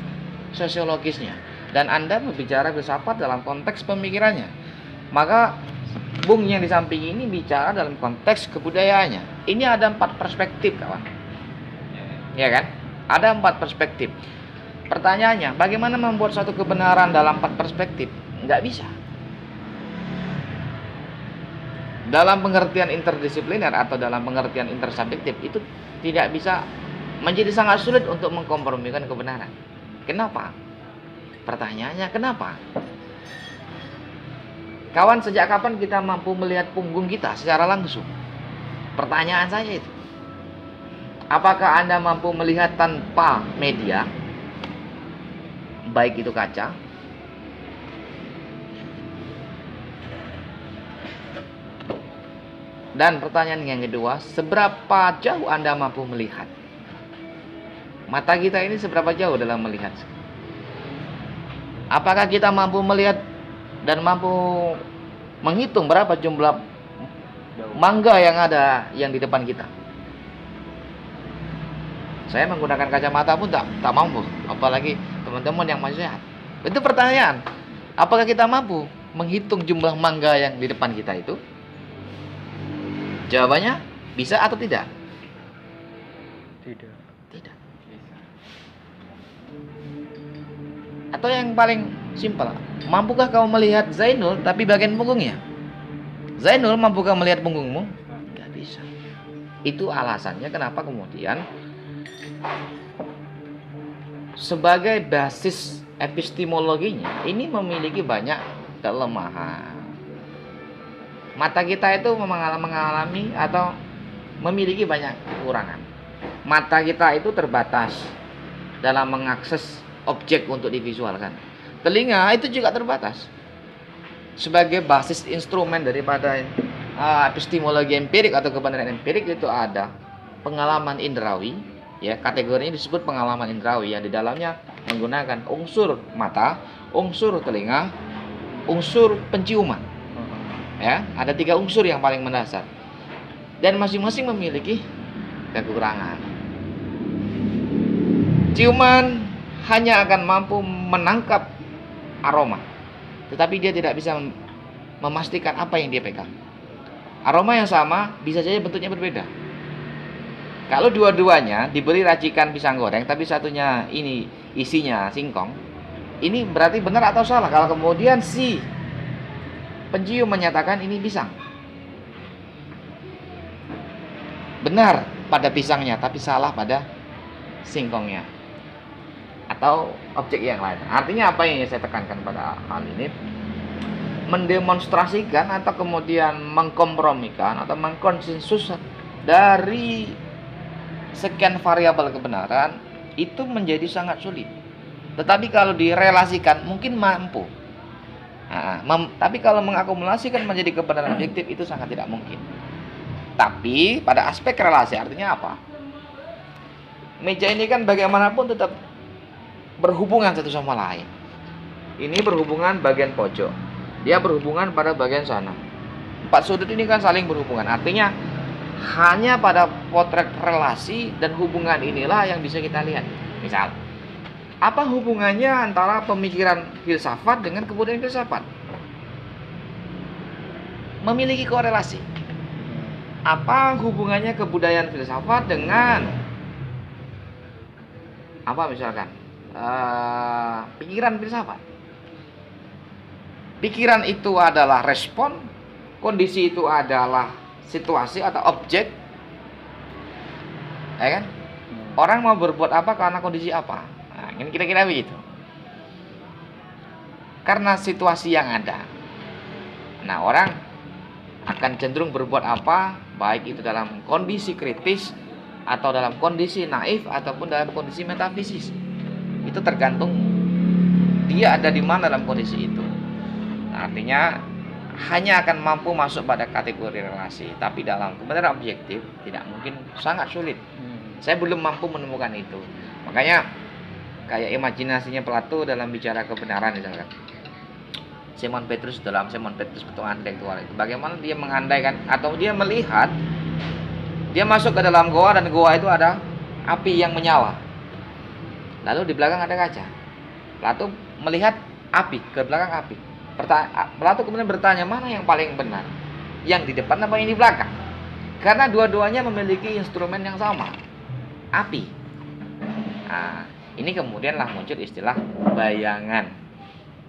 sosiologisnya, dan Anda berbicara filsafat dalam konteks pemikirannya. Maka Bung yang di samping ini bicara dalam konteks kebudayaannya. Ini ada 4 perspektif, kawan. Ya kan? Ada 4 perspektif. Pertanyaannya, bagaimana membuat suatu kebenaran dalam 4 perspektif? Nggak bisa. Dalam pengertian interdisipliner atau dalam pengertian intersubjektif itu tidak bisa, menjadi sangat sulit untuk mengkompromikan kebenaran. Kenapa? Pertanyaannya kenapa? Kawan, sejak kapan kita mampu melihat punggung kita secara langsung? Pertanyaan saya itu. Apakah Anda mampu melihat tanpa media? Baik itu kaca, dan pertanyaan yang kedua, seberapa jauh Anda mampu melihat? Mata kita ini seberapa jauh dalam melihat? Apakah kita mampu melihat dan mampu menghitung berapa jumlah mangga yang ada yang di depan kita? Saya menggunakan kacamata pun tak mampu, apalagi teman-teman yang masih sehat. Itu pertanyaan. Apakah kita mampu menghitung jumlah mangga yang di depan kita itu? Jawabannya bisa atau tidak? Tidak. Tidak. Atau yang paling simpel, mampukah kau melihat Zainul tapi bagian punggungnya? Zainul, mampukah melihat punggungmu? Tidak bisa. Itu alasannya kenapa kemudian sebagai basis epistemologinya ini memiliki banyak kelemahan. Mata kita itu mengalami atau memiliki banyak kekurangan. Mata kita itu terbatas dalam mengakses objek untuk divisualkan. Telinga itu juga terbatas. Sebagai basis instrumen daripada epistemologi empirik atau kebenaran empirik itu ada pengalaman indrawi, ya, kategorinya disebut pengalaman indrawi yang di dalamnya menggunakan unsur mata, unsur telinga, unsur penciuman. Ya, ada 3 unsur yang paling mendasar. Dan masing-masing memiliki kekurangan. Ciuman hanya akan mampu menangkap aroma, tetapi dia tidak bisa memastikan apa yang dia pegang. Aroma yang sama bisa saja bentuknya berbeda. Kalau dua-duanya diberi racikan pisang goreng, tapi satunya ini isinya singkong, ini berarti benar atau salah? Kalau kemudian si pencium menyatakan ini pisang, benar pada pisangnya, tapi salah pada singkongnya atau objek yang lain. Artinya apa yang saya tekankan pada hal ini? Mendemonstrasikan atau kemudian mengkompromikan atau mengkonsensus dari sekian variabel kebenaran itu menjadi sangat sulit. Tetapi kalau direlasikan mungkin mampu. Tapi kalau mengakumulasikan menjadi kebenaran objektif itu sangat tidak mungkin. Tapi pada aspek relasi artinya apa? Meja ini kan bagaimanapun tetap berhubungan satu sama lain. ini berhubungan bagian pojok, dia berhubungan pada bagian sana. 4 sudut ini kan saling berhubungan. Artinya hanya pada potret relasi dan hubungan inilah yang bisa kita lihat. Misal, apa hubungannya antara pemikiran filsafat dengan kebudayaan filsafat? Memiliki korelasi. Apa hubungannya kebudayaan filsafat dengan apa misalkan pikiran filsafat? Pikiran itu adalah respon, kondisi itu adalah situasi atau objek, ya kan? Orang mau berbuat apa karena kondisi apa? Nah, ini kira-kira begitu. Karena situasi yang ada. Nah, orang akan cenderung berbuat apa, baik itu dalam kondisi kritis atau dalam kondisi naif ataupun dalam kondisi metafisis. Itu tergantung dia ada di mana dalam kondisi itu. Nah, artinya hanya akan mampu masuk pada kategori relasi, tapi dalam kebenaran objektif tidak mungkin, sangat sulit. Saya belum mampu menemukan itu. Makanya kayak imajinasinya Plato dalam bicara kebenaran misalkan. Simon Petrus dalam Simon Petrus Petualangan Intelektual itu bagaimana dia mengandaikan atau dia melihat dia masuk ke dalam goa dan goa itu ada api yang menyala. Lalu di belakang ada kaca. Plato melihat api, ke belakang api. Plato kemudian bertanya, mana yang paling benar? Yang di depan apa yang di belakang? Karena dua-duanya memiliki instrumen yang sama, api. Nah, ini kemudianlah muncul istilah bayangan,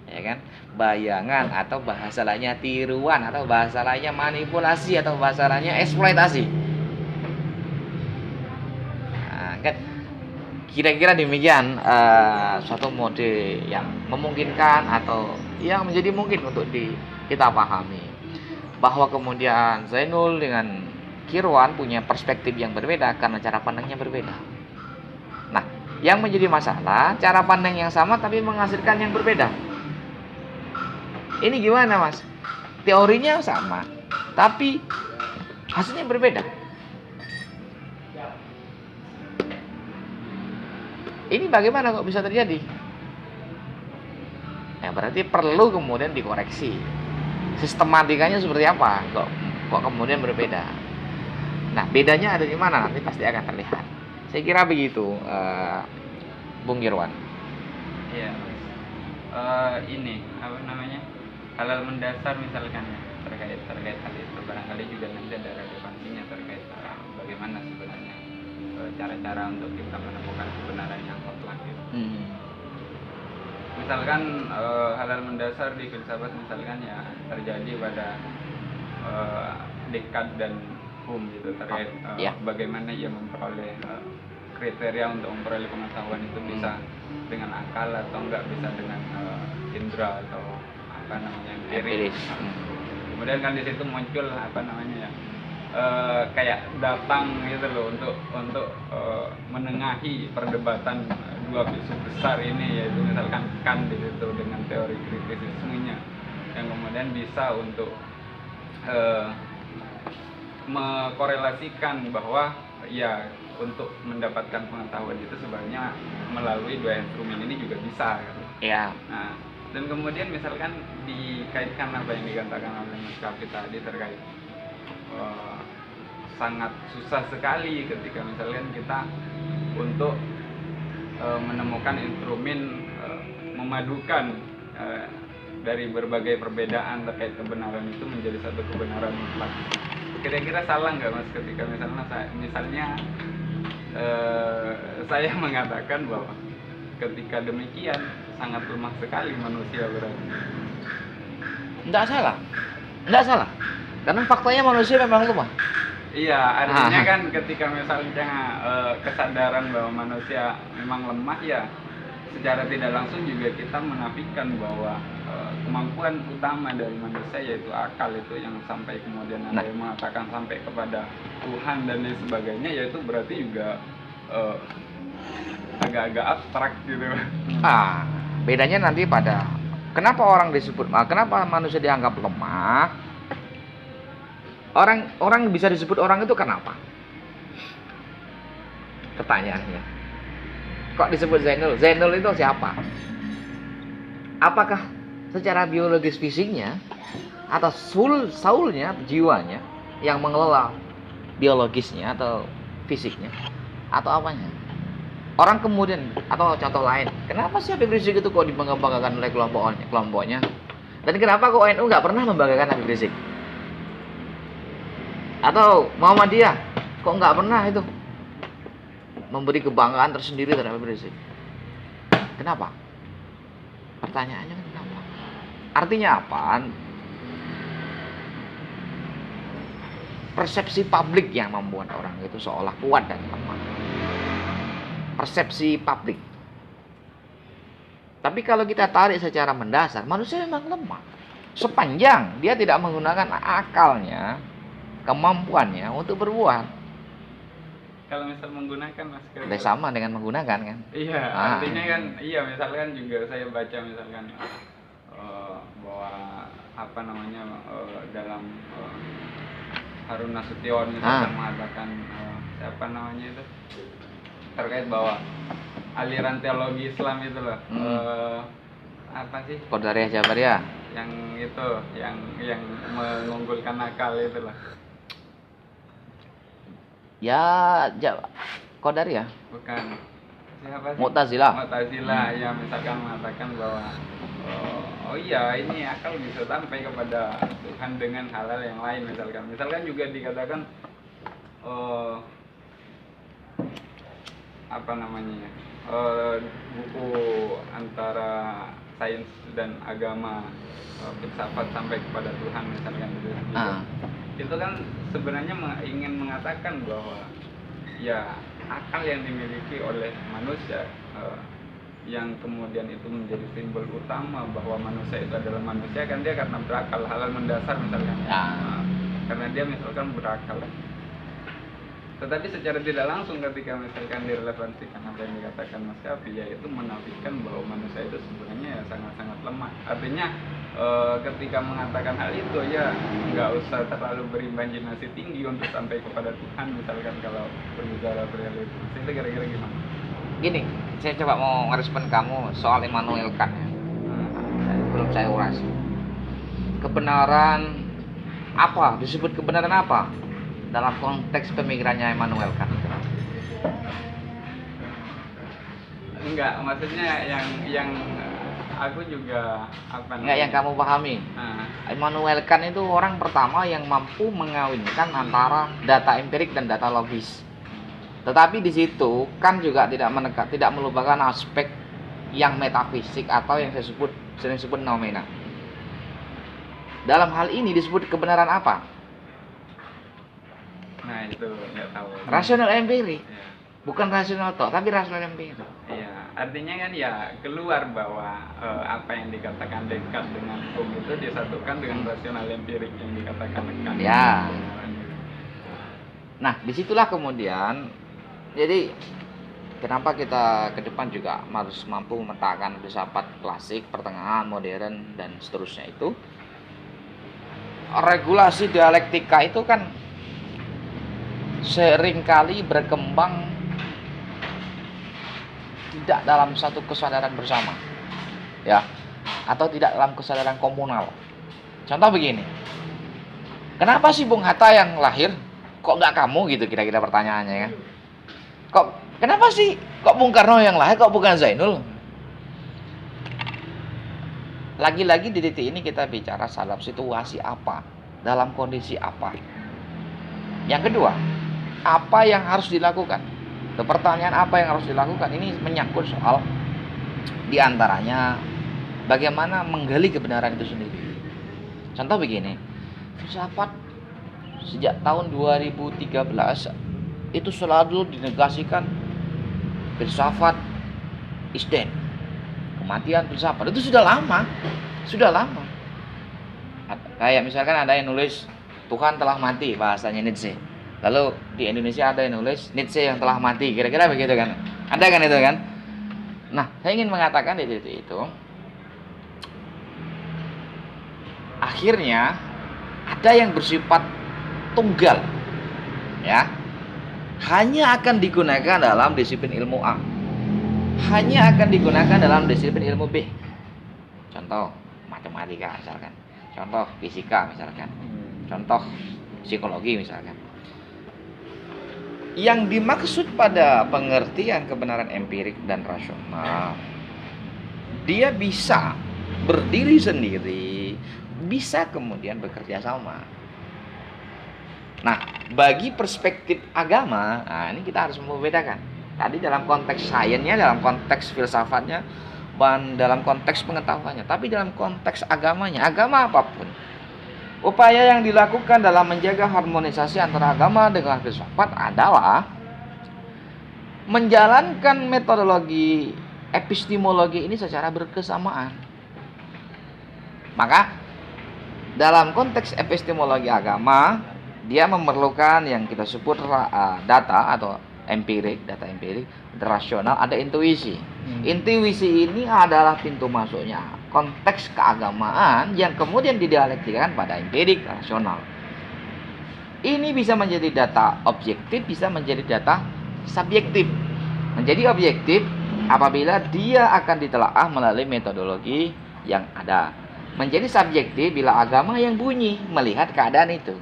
ya kan? Bayangan atau bahasa lainnya tiruan atau bahasa lainnya manipulasi atau bahasa lainnya eksploitasi. Nah, kan? Kira-kira demikian suatu mode yang memungkinkan atau yang menjadi mungkin untuk kita pahami bahwa kemudian Zainul dengan Kirwan punya perspektif yang berbeda karena cara pandangnya berbeda. Nah, yang menjadi masalah cara pandang yang sama tapi menghasilkan yang berbeda. Ini gimana, Mas? Teorinya sama, tapi hasilnya berbeda. Ini bagaimana kok bisa terjadi? Ya berarti perlu kemudian dikoreksi. Sistematikanya seperti apa? Kok kemudian berbeda? Nah, bedanya ada di mana? Nanti pasti akan terlihat. Saya kira begitu, Bung Irwan. Iya, ini apa namanya? Halal mendasar misalkan ya, terkait hal itu barangkali juga nanti ada relevansinya terkait bagaimana sebenarnya cara-cara untuk kita menemukan kebenaran yang mutlak gitu. Misalkan halal mendasar di filsafat misalkan ya terjadi pada Descartes dan Hume gitu terkait bagaimana ia memperoleh kriteria untuk memperoleh pengetahuan itu bisa dengan akal atau enggak bisa dengan indera atau apa namanya empiris. Kemudian kan di situ muncul apa namanya ya kayak datang gitu loh untuk menengahi perdebatan dua filsuf besar ini, yaitu misalkan Kant di situ dengan teori kritisismenya yang kemudian bisa untuk mengkorelasikan bahwa ya untuk mendapatkan pengetahuan itu sebenarnya melalui dua instrumen ini juga bisa kan? Ya. Nah, dan kemudian misalkan dikaitkan apa yang dikatakan oleh Mas Kavi tadi terkait sangat susah sekali ketika misalkan kita untuk menemukan instrumen memadukan dari berbagai perbedaan terkait kebenaran itu menjadi satu kebenaran mutlak. Kira-kira salah nggak Mas ketika misalnya saya mengatakan bahwa ketika demikian sangat lemah sekali manusia berarti? Tidak salah. Karena faktanya manusia memang lemah. Iya, artinya kan ketika misalnya kesadaran bahwa manusia memang lemah ya, secara tidak langsung juga kita menafikan bahwa kemampuan utama dari manusia yaitu akal itu yang sampai kemudian ada yang mengatakan sampai kepada Tuhan dan lain sebagainya, yaitu berarti juga agak-agak abstrak gitu. Bedanya nanti pada kenapa orang disebut, kenapa manusia dianggap lemah? Orang bisa disebut orang itu kenapa? Pertanyaannya. Kok disebut Zainul? Zainul itu siapa? apakah secara biologis fisiknya atau soulnya, jiwanya yang mengelola biologisnya atau fisiknya atau apanya? Orang kemudian, atau contoh lain, kenapa sih Habib Rizik itu kok dibangga-banggakan oleh kelompoknya? Dan kenapa kok NU nggak pernah membanggakan Habib Rizik? Atau Muhammadiyah kok nggak pernah itu memberi kebanggaan tersendiri terhadap Habib Rizik? Kenapa? Pertanyaannya kan kenapa? Artinya apa? Persepsi publik yang membuat orang itu seolah kuat dan lemah. Persepsi publik. Tapi kalau kita tarik secara mendasar, manusia memang lemah. Sepanjang dia tidak menggunakan akalnya, kemampuannya untuk berbuat. Kalau misal menggunakan Mas Udah sama dengan menggunakan kan? Iya, artinya kan iya misalkan juga saya baca misalkan bahwa apa namanya dalam Harun Nasution misalkan mengatakan siapa namanya itu terkait bahwa aliran teologi Islam itu loh apa sih? Qadariyah Jabariyah. Yang itu yang mengunggulkan akal itu loh. Ya, Qadariyah. Bukan. Siapa sih? Mu'tazilah. Mu'tazilah ya misalkan mengatakan bahwa oh iya ini akal bisa sampai kepada Tuhan dengan hal-hal yang lain misalkan juga dikatakan apa namanya buku antara sains dan agama filsafat sampai kepada Tuhan misalkan gitu. Itu kan sebenarnya ingin mengatakan bahwa ya akal yang dimiliki oleh manusia yang kemudian itu menjadi simbol utama bahwa manusia itu adalah manusia kan dia karena berakal, hal-hal mendasar misalkan karena dia misalkan berakal. Tetapi secara tidak langsung ketika misalkan direlevansikan apa yang dikatakan Mas Kafi, yaitu menafikan bahwa manusia itu sebenarnya ya sangat-sangat lemah. Artinya ketika mengatakan hal itu ya nggak usah terlalu berimajinasi tinggi untuk sampai kepada Tuhan misalkan kalau berbicara realitas. Itu kira-kira gimana? Gini, saya coba mau ngerespon kamu soal Immanuel Kant ya. Belum saya uras. Kebenaran apa? Disebut kebenaran apa? Dalam konteks pemikirannya Immanuel Kant. Enggak, maksudnya yang aku juga apa Enggak yang kamu pahami. Immanuel Kant itu orang pertama yang mampu mengawinkan antara data empirik dan data logis. Tetapi di situ Kant juga tidak melupakan aspek yang metafisik atau yang sering disebut nomena. Dalam hal ini disebut kebenaran apa? Nah itu nggak tahu. Rasional empirik. Ya. Bukan rasional toh, tapi rasional empirik. Iya, artinya kan ya keluar bahwa apa yang dikatakan Descartes dengan Hume itu disatukan dengan rasional empirik yang dikatakan Kant. Ya. Nah, disitulah kemudian, jadi kenapa kita ke depan juga harus mampu memetakan filsafat klasik, pertengahan, modern, dan seterusnya itu. Regulasi dialektika itu kan seringkali berkembang tidak dalam satu kesadaran bersama, ya, atau tidak dalam kesadaran komunal. Contoh begini, kenapa sih Bung Hatta yang lahir, kok nggak kamu gitu kira-kira pertanyaannya kan? Kenapa sih kok Bung Karno yang lahir, kok bukan Zainul? Lagi-lagi di titik ini kita bicara dalam situasi apa, dalam kondisi apa. Yang kedua, apa yang harus dilakukan? Pertanyaan apa yang harus dilakukan ini menyangkut soal diantaranya bagaimana menggali kebenaran itu sendiri. Contoh begini, filsafat sejak tahun 2013 itu selalu dinegasikan filsafat is dead, kematian filsafat itu sudah lama. Kayak misalkan ada yang nulis Tuhan telah mati, bahasanya Nietzsche. Lalu di Indonesia ada yang nulis Nietzsche yang telah mati, kira-kira begitu kan? Ada kan itu kan? Nah, saya ingin mengatakan di titik itu, akhirnya ada yang bersifat tunggal, ya, hanya akan digunakan dalam disiplin ilmu A, hanya akan digunakan dalam disiplin ilmu B. Contoh matematika misalkan, contoh fisika misalkan, contoh psikologi misalkan. Yang dimaksud pada pengertian kebenaran empirik dan rasional, dia bisa berdiri sendiri, bisa kemudian bekerja sama. Nah, bagi perspektif agama, nah ini kita harus membedakan. Tadi dalam konteks sainsnya, dalam konteks filsafatnya, dan dalam konteks pengetahuannya. Tapi dalam konteks agamanya, agama apapun, upaya yang dilakukan dalam menjaga harmonisasi antara agama dengan filsafat adalah menjalankan metodologi epistemologi ini secara berkesamaan. Maka dalam konteks epistemologi agama, dia memerlukan yang kita sebut data atau empirik, data empirik, rasional, ada intuisi. Intuisi ini adalah pintu masuknya konteks keagamaan yang kemudian didialektikan pada empirik rasional. Ini bisa menjadi data objektif, bisa menjadi data subjektif. Menjadi objektif apabila dia akan ditelaah melalui metodologi yang ada. Menjadi subjektif bila agama yang bunyi melihat keadaan itu.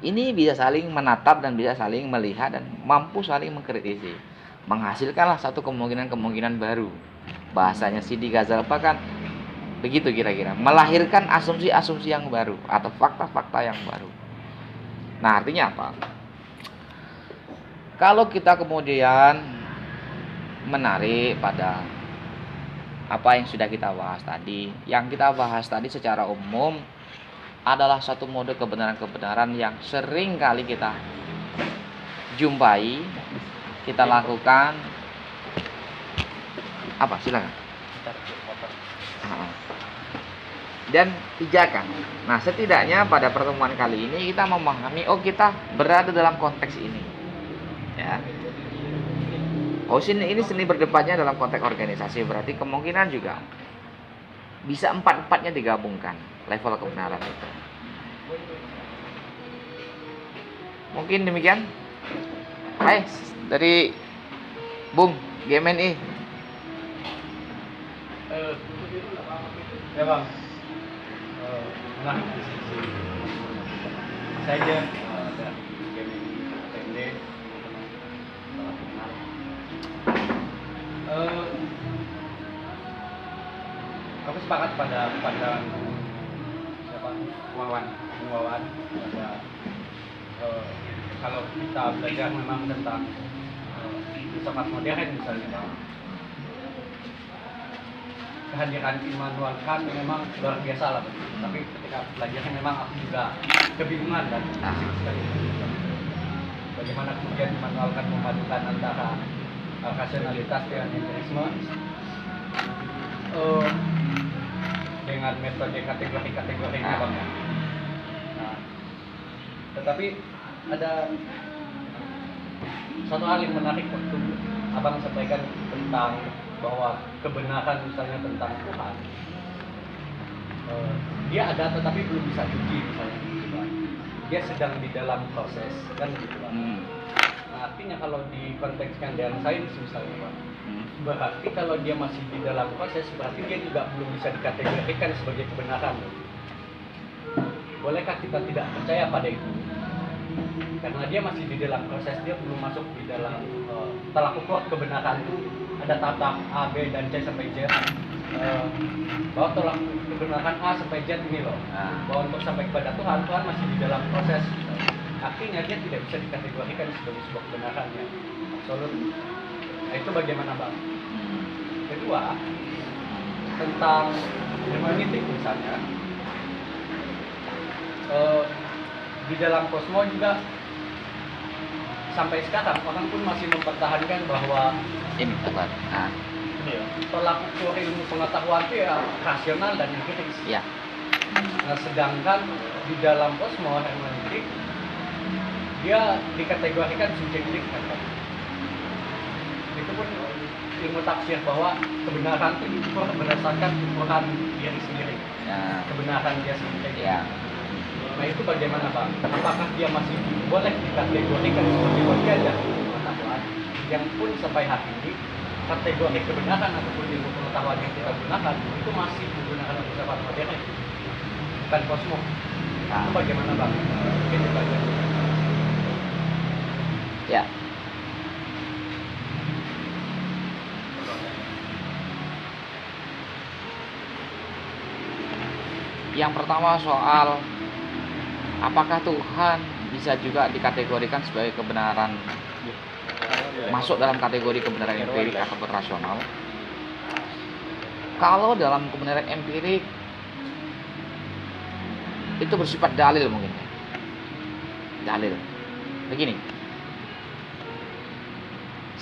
Ini bisa saling menatap dan bisa saling melihat dan mampu saling mengkritisi. Menghasilkanlah satu kemungkinan-kemungkinan baru. Bahasanya Sidi Ghazali kan begitu kira-kira. Melahirkan asumsi-asumsi yang baru atau fakta-fakta yang baru. Nah, artinya apa? Kalau kita kemudian menarik pada apa yang sudah kita bahas tadi, yang kita bahas tadi secara umum adalah satu mode kebenaran-kebenaran yang sering kali kita jumpai, kita lakukan. Apa? Silakan. Dan pijakan. Nah, setidaknya pada pertemuan kali ini kita memahami, oh kita berada dalam konteks ini. Ya. Oh, ini seni berdebatnya dalam konteks organisasi, berarti kemungkinan juga bisa empat-empatnya digabungkan level kebenaran itu. Mungkin demikian. Hai, dari Bung GMNI. Ya Bang, nah diskusi saja dan TMD aku sepakat pada pandangan siapa Wawan pada kalau kita belajar memang tentang filsafat modern misalnya Bang, kehadiran Immanuel Kant memang luar biasa lah, tapi ketika belajarnya memang aku juga kebingungan dan asik sekali bagaimana kemudian Immanuel Kant memadukan antara rasionalitas dengan empirisme dengan metode kategori-kategorinya Bang ya. Nah, tetapi ada satu hal yang menarik waktu Abang sampaikan tentang bahwa kebenaran misalnya tentang Tuhan, dia ada tetapi belum bisa diuji misalnya, dia sedang di dalam proses kan gitu Bang. Nah, artinya kalau dikontekskan dengan sains misalnya Bang, berarti kalau dia masih di dalam proses berarti dia juga belum bisa dikategorikan sebagai kebenaran. Bolehkah kita tidak percaya pada itu? Karena dia masih di dalam proses, dia belum masuk di dalam tolak ukur kebenaran itu ada tahap A, B, dan C sampai Z. Bahwa tolak kebenaran A sampai Z ini loh. Bahwa untuk sampai kepada Tuhan, Tuhan masih di dalam proses. Artinya dia tidak bisa dikategorikan sebagai sebuah kebenaran yang absolut. Nah, itu bagaimana Bang? Kedua, tentang hermeneutik misalnya, di dalam Kosmo juga sampai sekarang orang pun masih mempertahankan bahwa Ini tepat. tolak ukur ilmu pengetahuan itu ya rasional dan empiris. Ya. Nah, sedangkan di dalam Kosmo hermeneutik dia dikategorikan subjektif kan Pak. Itu pun ilmu tafsir bahwa kebenaran itu diukur berdasarkan ukuran diri sendiri. Ya. Kebenaran dia sendiri. Ya. Nah, itu bagaimana Bang? Apakah dia masih boleh dikategorikan sebagai bagian dari pengetahuan yang pun sampai hari ini kategori kebenaran ataupun ilmu pengetahuan yang kita gunakan itu masih menggunakan filsafat modern, bukan kosmo. Itu bagaimana Bang? Mungkin dibaca. Ya. Yang pertama soal apakah Tuhan bisa juga dikategorikan sebagai kebenaran, masuk dalam kategori kebenaran empirik ataupun rasional. Kalau dalam kebenaran empirik itu bersifat dalil mungkin ya. Dalil. Begini.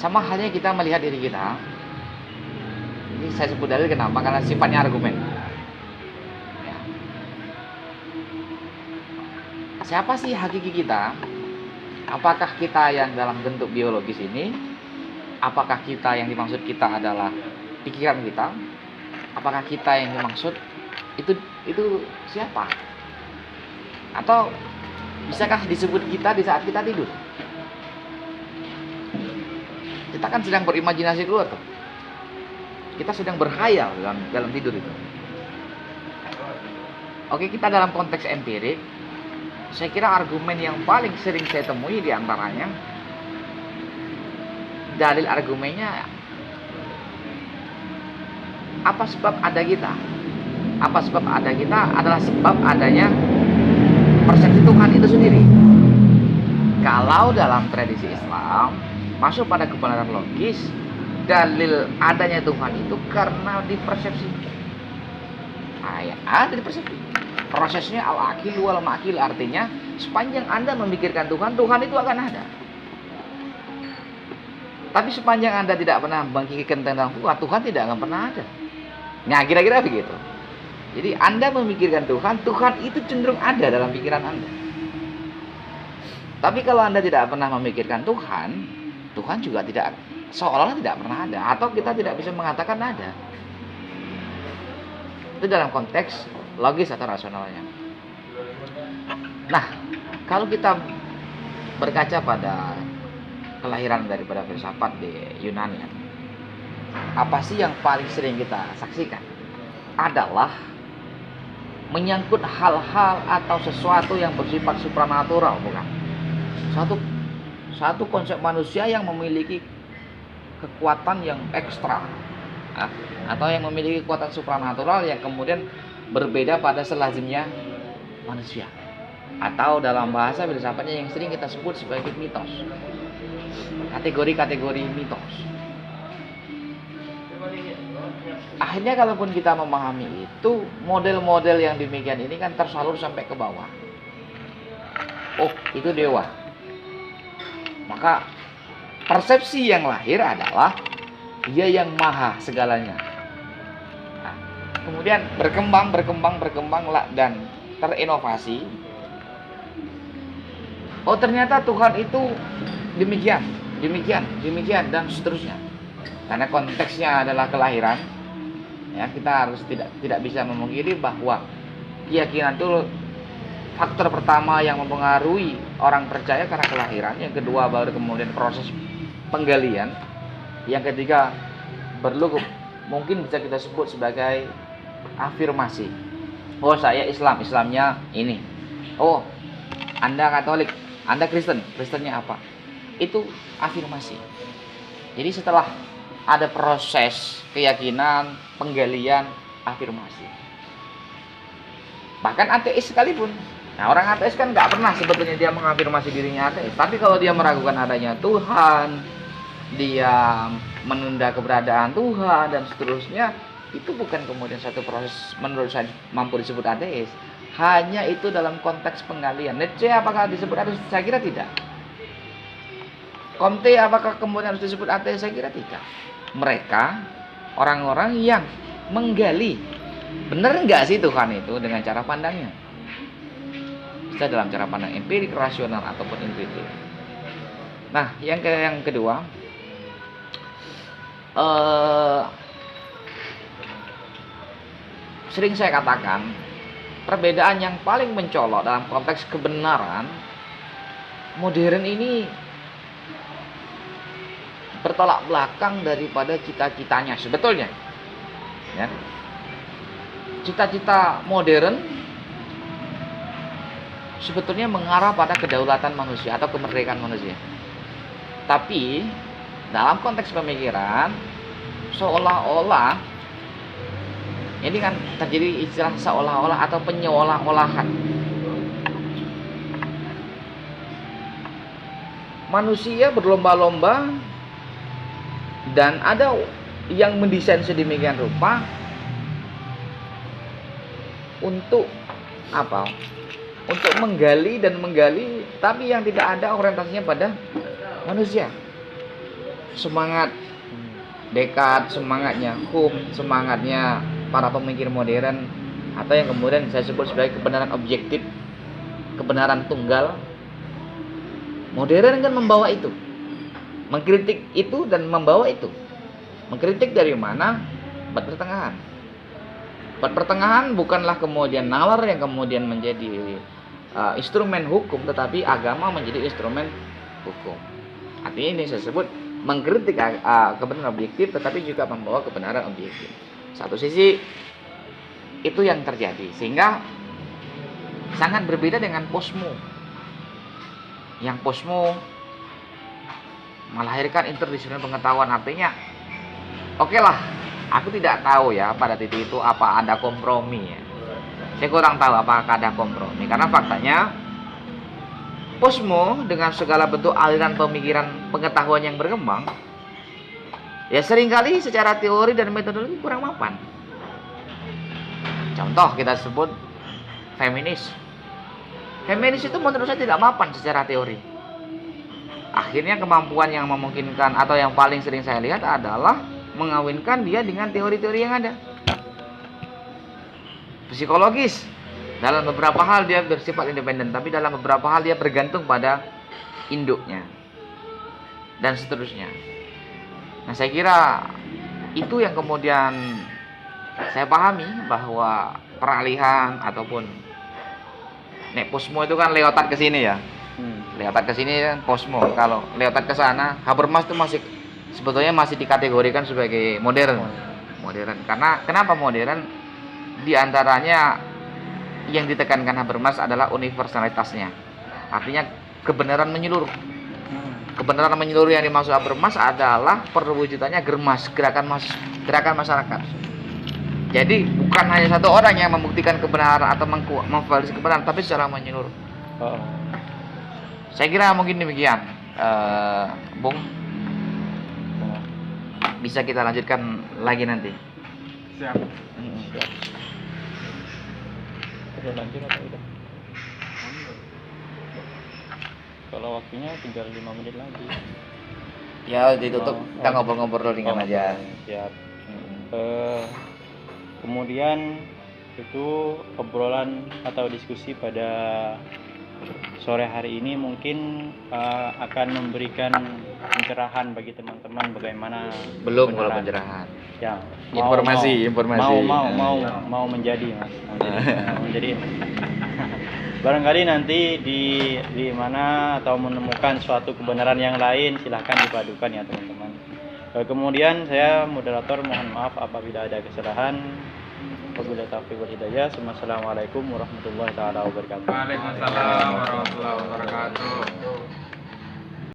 Sama halnya kita melihat diri kita. Ini saya sebut dalil kenapa? Karena sifatnya argumen. Ya. Siapa sih hakiki kita? Apakah kita yang dalam bentuk biologis ini? Apakah kita yang dimaksud kita adalah pikiran kita? Apakah kita yang dimaksud itu siapa? Atau bisakah disebut kita di saat kita tidur? Kita kan sedang berimajinasi keluar tuh. Kita sedang berkhayal dalam tidur itu. Oke, kita dalam konteks empirik, saya kira argumen yang paling sering saya temui di antaranya, dalil argumennya, apa sebab ada kita? Apa sebab ada kita adalah sebab adanya persepsi Tuhan itu sendiri. Kalau dalam tradisi Islam masuk pada kebenaran logis, dalil adanya Tuhan itu karena dipersepsi. Ada di persepsi. Prosesnya al-akil wal ma'akil, artinya sepanjang Anda memikirkan Tuhan, Tuhan itu akan ada. Tapi sepanjang Anda tidak pernah memikirkan tentang Tuhan, Tuhan tidak akan pernah ada. Nah, kira-kira begitu. Jadi Anda memikirkan Tuhan, Tuhan itu cenderung ada dalam pikiran Anda. Tapi kalau Anda tidak pernah memikirkan Tuhan, Tuhan juga tidak, seolah-olah tidak pernah ada, atau kita tidak bisa mengatakan ada. Itu dalam konteks logis atau rasionalnya. Nah, kalau kita berkaca pada kelahiran daripada filsafat di Yunani, apa sih yang paling sering kita saksikan? Adalah menyangkut hal-hal atau sesuatu yang bersifat supranatural, bukan? Satu konsep manusia yang memiliki kekuatan yang ekstra, atau yang memiliki kekuatan supranatural yang kemudian berbeda pada selazimnya manusia, atau dalam bahasa filsafatnya yang sering kita sebut sebagai mitos, kategori-kategori mitos. Akhirnya kalaupun kita memahami itu, model-model yang demikian ini kan tersalur sampai ke bawah. Oh, itu dewa. Maka persepsi yang lahir adalah dia yang maha segalanya. Nah, kemudian berkembang dan terinovasi. Oh, ternyata Tuhan itu demikian dan seterusnya. Karena konteksnya adalah kelahiran, ya, kita harus tidak bisa memungkiri bahwa keyakinan itu faktor pertama yang mempengaruhi orang percaya karena kelahiran. Yang kedua baru kemudian proses penggalian. Yang ketiga mungkin bisa kita sebut sebagai afirmasi. Oh, saya Islam, Islamnya ini. Oh, Anda Katolik, Anda Kristen, Kristennya apa? Itu afirmasi. Jadi setelah ada proses keyakinan, penggalian, afirmasi. Bahkan ateis sekalipun. Nah, orang ateis kan nggak pernah sebetulnya dia mengafirmasi dirinya ateis. Tapi kalau dia meragukan adanya Tuhan, dia menunda keberadaan Tuhan dan seterusnya, itu bukan kemudian satu proses menurut saya mampu disebut ateis. Hanya itu dalam konteks penggalian. Nietzsche apakah disebut ateis? Saya kira tidak. Comte apakah kemudian harus disebut ateis? Saya kira tidak. Mereka orang-orang yang menggali benar nggak sih Tuhan itu dengan cara pandangnya. Bisa dalam cara pandang empirik, rasional ataupun intuitif. Nah, yang kedua, sering saya katakan perbedaan yang paling mencolok dalam konteks kebenaran modern ini bertolak belakang daripada cita-citanya sebetulnya. Ya. Cita-cita modern sebetulnya mengarah pada kedaulatan manusia atau kemerdekaan manusia. Tapi dalam konteks pemikiran seolah-olah ini kan terjadi istilah seolah-olah atau penyeolah-olahan. Manusia berlomba-lomba dan ada yang mendesain sedemikian rupa untuk apa? Untuk menggali dan menggali, tapi yang tidak ada orientasinya pada manusia. Semangat Descartes, semangatnya Hume, semangatnya para pemikir modern, atau yang kemudian saya sebut sebagai kebenaran objektif, kebenaran tunggal. Modern kan membawa itu, mengkritik itu dan membawa itu. Mengkritik dari mana? Abad pertengahan. Abad pertengahan bukanlah kemudian nalar yang kemudian menjadi instrumen hukum, tetapi agama menjadi instrumen hukum. Artinya ini saya sebut mengkritik kebenaran objektif, tetapi juga membawa kebenaran objektif. Satu sisi itu yang terjadi, sehingga sangat berbeda dengan posmo. Yang posmo melahirkan interdisipliner pengetahuan, artinya oke lah, aku tidak tahu ya pada titik itu apa ada kompromi ya. Saya kurang tahu apakah ada kompromi, karena faktanya posmo dengan segala bentuk aliran pemikiran pengetahuan yang berkembang ya seringkali secara teori dan metodologi kurang mapan. Contoh kita sebut feminis. Feminis itu menurut saya tidak mapan secara teori. Akhirnya kemampuan yang memungkinkan atau yang paling sering saya lihat adalah mengawinkan dia dengan teori-teori yang ada. Psikologis, dalam beberapa hal dia bersifat independen, tapi dalam beberapa hal dia bergantung pada induknya, dan seterusnya. Nah, saya kira itu yang kemudian saya pahami bahwa peralihan ataupun posmo itu kan leotat ke sini ya. Leotat ke sini kan posmo. Kalau leotat ke sana, Habermas itu masih sebetulnya masih dikategorikan sebagai modern. Modern. Karena kenapa modern? Di antaranya yang ditekankan Habermas adalah universalitasnya. Artinya kebenaran menyeluruh. Kebenaran menyeluruh yang dimaksud Habermas adalah perwujudannya gerakan masyarakat. Jadi bukan hanya satu orang yang membuktikan kebenaran atau memvalidasi kebenaran, tapi secara menyeluruh. Saya kira mungkin demikian, Bung. Bisa kita lanjutkan lagi nanti. Siap. Siap. Udah lanjut atau udah? Kalau waktunya tinggal 5 menit lagi. Ya ditutup, kita ngobrol-ngobrol ringan aja. Siap. Kemudian itu obrolan atau diskusi pada sore hari ini mungkin akan memberikan pencerahan bagi teman-teman bagaimana Belum kalau kebenaran. Pencerahan. Ya, Informasi. mau menjadi Mas. Mau menjadi. Barangkali nanti di mana atau menemukan suatu kebenaran yang lain, silahkan dipadukan ya teman-teman. Kemudian saya moderator mohon maaf apabila ada kesalahan. Wabillahi taufiq wal hidayah. Assalamualaikum warahmatullahi taala wabarakatuh. Waalaikumsalam warahmatullahi wabarakatuh.